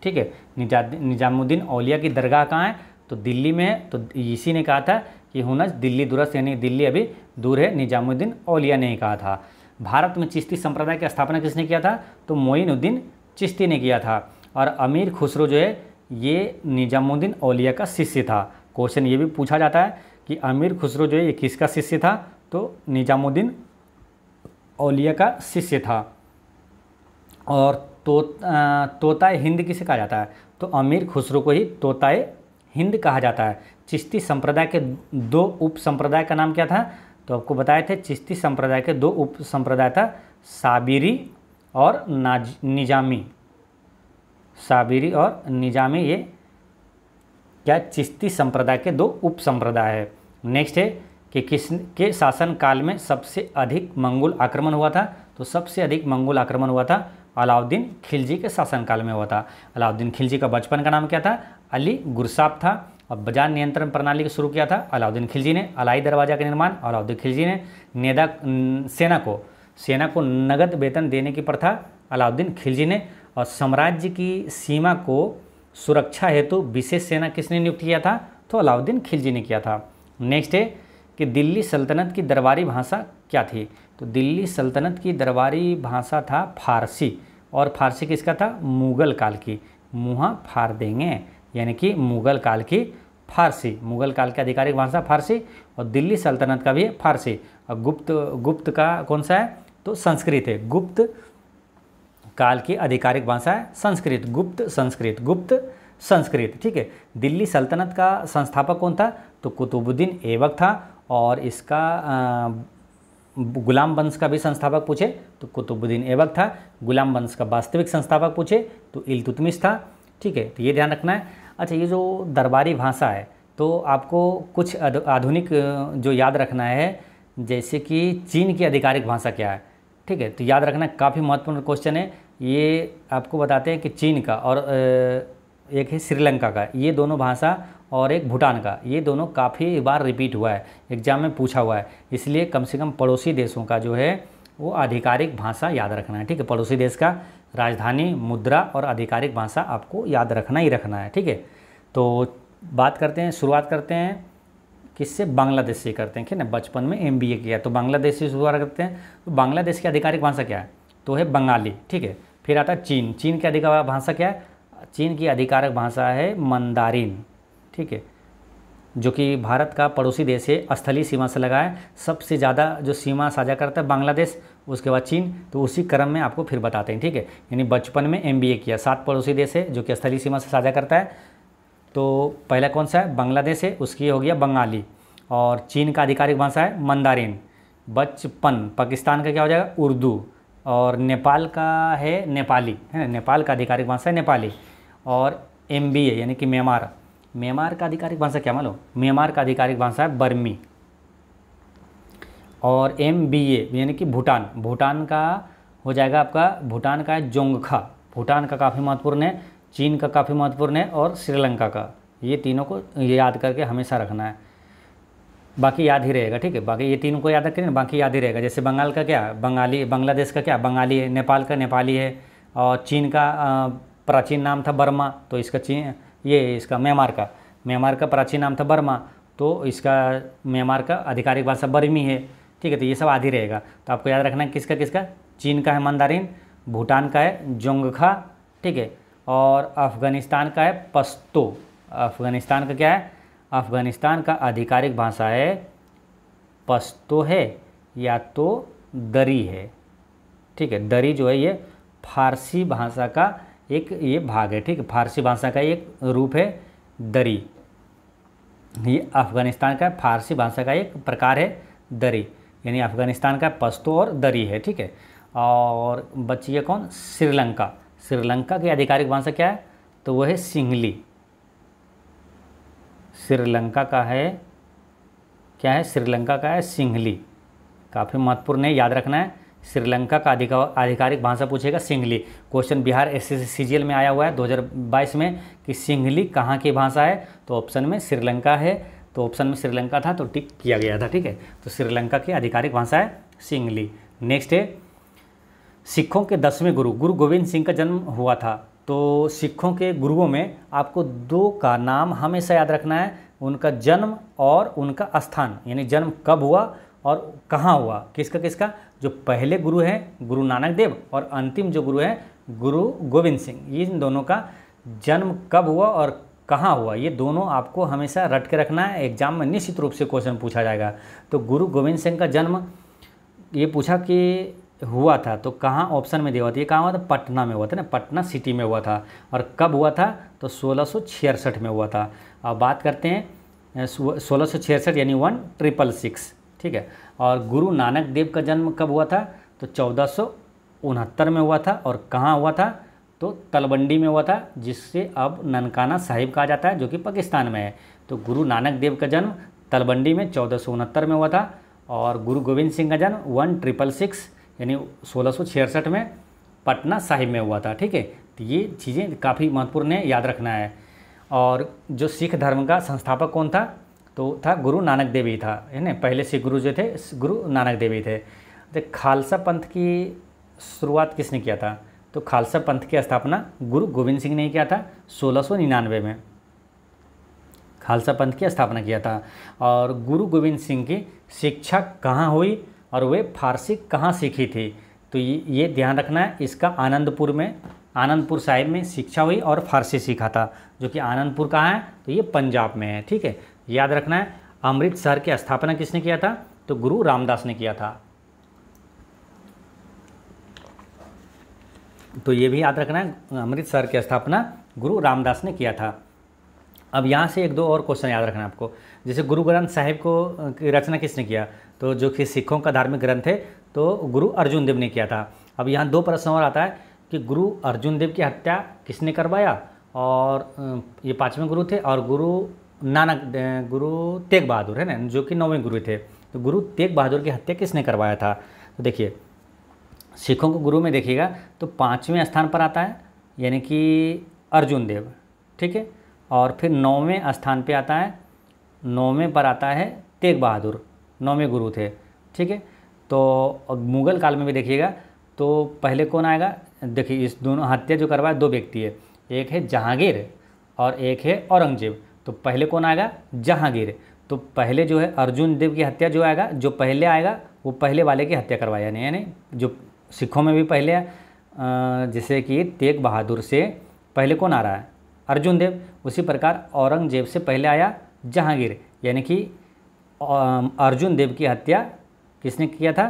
ठीक है, निजामुद्दीन औलिया की दरगाह कहाँ है? तो दिल्ली में है। तो इसी ने कहा था कि हुनज दिल्ली दुरस्त, यानी दिल्ली अभी दूर है, निजामुद्दीन औलिया ने ही कहा था। भारत में चिश्ती संप्रदाय की स्थापना किसने किया था? तो मोइनुद्दीन चिश्ती ने किया था। और अमीर खुसरो जो है ये निजामुद्दीन औलिया का शिष्य था। क्वेश्चन ये भी पूछा जाता है कि अमीर खुसरो जो है ये किसका शिष्य था? तो निजामुद्दीन औलिया का शिष्य था। और तोताए हिंद किसे कहा जाता है? तो अमीर खुसरो को ही तोताए हिंद कहा जाता है। चिश्ती संप्रदाय के दो उप संप्रदाय का नाम क्या था? तो आपको बताए थे चिश्ती संप्रदाय के दो उप संप्रदाय था, साबिरी और निजामी। साबिरी और निजामी, ये क्या चिश्ती संप्रदाय के दो उप संप्रदाय है। नेक्स्ट है कि किसके शासन काल में सबसे अधिक मंगोल आक्रमण हुआ था? तो सबसे अधिक मंगोल आक्रमण हुआ था अलाउद्दीन खिलजी के शासनकाल में हुआ था। अलाउद्दीन खिलजी का बचपन का नाम क्या था? अली गुरसाब था। और बाजार नियंत्रण प्रणाली को शुरू किया था अलाउद्दीन खिलजी ने। अलाई दरवाज़ा का निर्माण अलाउद्दीन खिलजी ने। सेना को नगद वेतन देने की प्रथा अलाउद्दीन खिलजी ने। और साम्राज्य की सीमा को सुरक्षा हेतु विशेष सेना किसने नियुक्त किया था? तो अलाउद्दीन खिलजी ने किया था। नेक्स्ट है कि दिल्ली सल्तनत की दरबारी भाषा क्या थी? तो दिल्ली सल्तनत की दरबारी भाषा था फारसी। और फारसी किसका था? मुग़ल काल की। मुँह फाड़ देंगे, यानी कि मुग़ल काल की फारसी। मुग़ल काल की आधिकारिक भाषा फारसी और दिल्ली सल्तनत का भी है फारसी। और गुप्त का कौन सा है? तो संस्कृत है। गुप्त काल की आधिकारिक भाषा है संस्कृत। गुप्त संस्कृत, ठीक है। दिल्ली सल्तनत का संस्थापक कौन था? तो कुतुबुद्दीन ऐबक था। और इसका गुलाम वंश का भी संस्थापक पूछे तो कुतुबुद्दीन ऐबक था। गुलाम वंश का वास्तविक संस्थापक पूछे तो इल्तुतमिश था, ठीक है। तो ये ध्यान रखना है। अच्छा, ये जो दरबारी भाषा है तो आपको कुछ आधुनिक जो याद रखना है, जैसे कि चीन की आधिकारिक भाषा क्या है, ठीक है। तो याद रखना, काफ़ी महत्वपूर्ण क्वेश्चन है ये। आपको बताते हैं कि चीन का और एक है श्रीलंका का, ये दोनों भाषा, और एक भूटान का, ये दोनों काफ़ी बार रिपीट हुआ है, एग्जाम में पूछा हुआ है। इसलिए कम से कम पड़ोसी देशों का जो है वो आधिकारिक भाषा याद रखना है, ठीक है। पड़ोसी देश का राजधानी, मुद्रा और आधिकारिक भाषा आपको याद रखना ही रखना है, ठीक है। तो शुरुआत करते हैं किससे? बांग्लादेश से करते हैं, ठीक है ना। बचपन में MBA किया तो बांग्लादेश से शुरुआत करते हैं। तो बांग्लादेश की आधिकारिक भाषा क्या है? तो है बंगाली, ठीक है। फिर आता है चीन। चीन की आधिकारिक भाषा क्या है? चीन की आधिकारिक भाषा है मंदारिन, ठीक है, जो कि भारत का पड़ोसी देश है, स्थलीय सीमा से लगा है। सबसे ज़्यादा जो सीमा साझा करता है बांग्लादेश, उसके बाद चीन। तो उसी क्रम में आपको फिर बताते हैं, ठीक है। यानी बचपन में MBA किया, 7 पड़ोसी देश है जो कि स्थलीय सीमा से साझा करता है। तो पहला कौन सा है? बांग्लादेश है, उसकी हो गया बंगाली। और चीन का आधिकारिक भाषा है मंदारिन। बचपन पाकिस्तान का क्या हो जाएगा? उर्दू। और नेपाल का है नेपाली, है ना। नेपाल का आधिकारिक भाषा है नेपाली। और MBA यानी कि म्यांमार का आधिकारिक भाषा क्या मालूम? म्यांमार का आधिकारिक भाषा है बर्मी। और MBA यानी कि भूटान का हो जाएगा आपका, भूटान का है जोंगखा। भूटान का काफ़ी महत्वपूर्ण है, चीन का काफ़ी महत्वपूर्ण है, और श्रीलंका का। ये तीनों को याद करके हमेशा रखना है, बाकी याद ही रहेगा, ठीक है। बाकी ये तीनों को याद रखें ना, बाकी याद ही रहेगा। जैसे बंगाल का क्या? बंगाली। बांग्लादेश का क्या? बंगाली है। नेपाल का नेपाली है। और चीन का प्राचीन नाम था बर्मा, तो इसका इसका म्यांमार का प्राचीन नाम था बर्मा, तो इसका म्यांमार का आधिकारिक भाषा बर्मी है, ठीक है। तो ये सब आदि रहेगा। तो आपको याद रखना है किसका किसका? चीन का है मंदारिन, भूटान का है जोंगखा, ठीक है। और अफ़गानिस्तान का है पश्तो। अफ़गानिस्तान का क्या है? अफ़गानिस्तान का आधिकारिक भाषा है पश्तो है या तो दरी है, ठीक है। दरी जो है ये फारसी भाषा का एक ये भाग है, ठीक है। फारसी भाषा का एक रूप है दरी। ये अफ़गानिस्तान का फारसी भाषा का एक प्रकार है दरी, यानी अफ़गानिस्तान का पश्तो और दरी है, ठीक है। और बची है कौन? श्रीलंका। श्रीलंका की आधिकारिक भाषा क्या है? तो वह है सिंहली। श्रीलंका का है क्या है? श्रीलंका का है सिंहली। काफ़ी महत्वपूर्ण है, याद रखना है। श्रीलंका का आधिकारिक भाषा पूछेगा Sinhali. Question Bihar SSC CGL में आया हुआ है 2022 में कि सिंहली कहाँ की भाषा है? तो ऑप्शन में श्रीलंका है, तो ऑप्शन में श्रीलंका था तो टिक किया गया था, ठीक है। तो श्रीलंका की आधिकारिक भाषा है सिंहली। नेक्स्ट है सिखों के 10वें गुरु गोविंद सिंह का जन्म हुआ था। तो सिखों के गुरुओं में आपको 2 का नाम हमेशा याद रखना है, उनका जन्म और उनका स्थान, यानी जन्म कब हुआ और कहाँ हुआ, किसका किसका। जो पहले गुरु हैं गुरु नानक देव और अंतिम जो गुरु हैं गुरु गोविंद सिंह, ये इन दोनों का जन्म कब हुआ और कहाँ हुआ, ये दोनों आपको हमेशा रट के रखना है। एग्जाम में निश्चित रूप से क्वेश्चन पूछा जाएगा। तो गुरु गोविंद सिंह का जन्म ये पूछा कि हुआ था तो कहाँ ऑप्शन में दिया हुआ था, ये कहाँ हुआ था, पटना में हुआ था ना, पटना सिटी में हुआ था। और कब हुआ था, तो 1666 में हुआ था। अब बात करते हैं 1666 यानी 1666, ठीक है। और गुरु नानक देव का जन्म कब हुआ था, तो 1469 में हुआ था। और कहाँ हुआ था, तो तलवंडी में हुआ था, जिससे अब ननकाना साहिब कहा जाता है, जो कि पाकिस्तान में है। तो गुरु नानक देव का जन्म तलवंडी में 1469 में हुआ था। और गुरु गोविंद सिंह का जन्म 1666 यानी 1666 में पटना साहिब में हुआ था, ठीक है। तो ये चीज़ें काफ़ी महत्वपूर्ण है, याद रखना है। और जो सिख धर्म का संस्थापक कौन था, तो था गुरु नानक देव ही था, है ना। पहले सिख गुरु जो थे गुरु नानक देव ही थे। तो खालसा पंथ की शुरुआत किसने किया था, तो खालसा पंथ की स्थापना गुरु गोविंद सिंह ने किया था 1699 में, खालसा पंथ की स्थापना किया था। और गुरु गोविंद सिंह की शिक्षा कहाँ हुई और वे फारसी कहाँ सीखी थी, तो ये ध्यान रखना है। इसका आनंदपुर साहिब में शिक्षा हुई और फारसी सीखा था, जो कि आनंदपुर कहाँ है, तो ये पंजाब में है, ठीक है। याद रखना है। अमृतसर की स्थापना किसने किया था, तो गुरु रामदास ने किया था। तो ये भी याद रखना है, अमृतसर की स्थापना गुरु रामदास ने किया था। अब यहाँ से एक दो और क्वेश्चन याद रखना है आपको। जैसे गुरु ग्रंथ साहिब की रचना किसने किया, तो जो कि सिखों का धार्मिक ग्रंथ है, तो गुरु अर्जुन देव ने किया था। अब यहाँ दो प्रश्न और आता है कि गुरु अर्जुन देव की हत्या किसने करवाया, और ये 5वें गुरु थे। और गुरु तेग बहादुर है ना, जो कि 9वें गुरु थे। तो गुरु तेग बहादुर की हत्या किसने करवाया था, तो देखिए सिखों को गुरु में देखिएगा तो 5वें स्थान पर आता है, यानी कि अर्जुन देव, ठीक है। और फिर 9वें स्थान पे आता है, 9वें पर आता है तेग बहादुर, 9वें गुरु थे, ठीक है। तो मुगल काल में भी देखिएगा तो पहले कौन आएगा, देखिए इस दोनों हत्या जो करवाया दो व्यक्ति है, एक है जहांगीर और एक है औरंगजेब। तो पहले कौन आएगा, जहांगीर। तो पहले जो है अर्जुन देव की हत्या जो आएगा, जो पहले आएगा वो पहले वाले की हत्या करवाया, यानी जो सिखों में भी पहले जैसे कि तेग बहादुर से पहले कौन आ रहा है, अर्जुन देव। उसी प्रकार औरंगजेब से पहले आया जहांगीर, यानी कि अर्जुन देव की हत्या किसने किया था,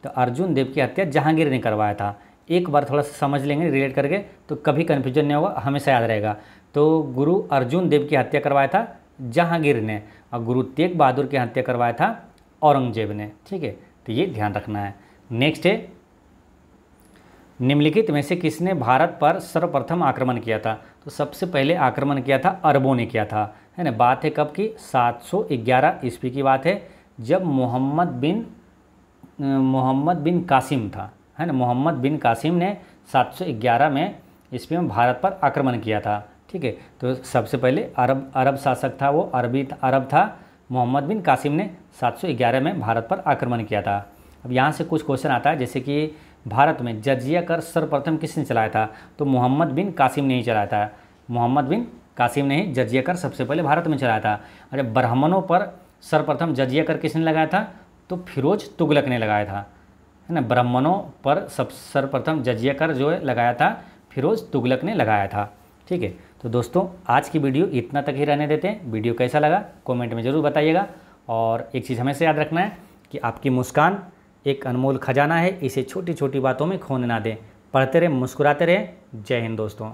तो अर्जुन देव की हत्या जहांगीर ने करवाया था। एक बार थोड़ा सा समझ लेंगे रिलेट करके, तो कभी कन्फ्यूजन नहीं होगा, हमेशा याद रहेगा। तो गुरु अर्जुन देव की हत्या करवाया था जहांगीर ने, और गुरु तेग बहादुर की हत्या करवाया था औरंगजेब ने, ठीक है। तो ये ध्यान रखना है। नेक्स्ट है, निम्नलिखित में से किसने भारत पर सर्वप्रथम आक्रमण किया था, तो सबसे पहले आक्रमण किया था अरबों ने किया था, है ना। बात है कब की, 711 ईस्वी की बात है, जब मोहम्मद बिन कासिम था, है ना। मोहम्मद बिन कासिम ने 711 में ईस्वी में भारत पर आक्रमण किया था, ठीक है। तो सबसे पहले अरब शासक था, वो अरब था। मोहम्मद बिन कासिम ने 711 में भारत पर आक्रमण किया था। अब यहाँ से कुछ क्वेश्चन आता है, जैसे कि भारत में जजिया कर सर्वप्रथम किसने चलाया था, तो मोहम्मद बिन कासिम ने ही चलाया था। मोहम्मद बिन कासिम ने ही जजिया कर सबसे पहले भारत में चलाया था। अरे ब्राह्मणों पर सर्वप्रथम जजिया कर किसने लगाया था, तो फिरोज तुगलक ने लगाया था, है ना। ब्राह्मणों पर सर्वप्रथम जजिया कर जो है लगाया था फिरोज तुगलक ने लगाया था, ठीक है। तो दोस्तों आज की वीडियो इतना तक ही रहने देते हैं। वीडियो कैसा लगा कमेंट में ज़रूर बताइएगा। और एक चीज़ हमेशा याद रखना है कि आपकी मुस्कान एक अनमोल खजाना है, इसे छोटी छोटी बातों में खोने ना दें। पढ़ते रहें, मुस्कुराते रहें। जय हिंद दोस्तों।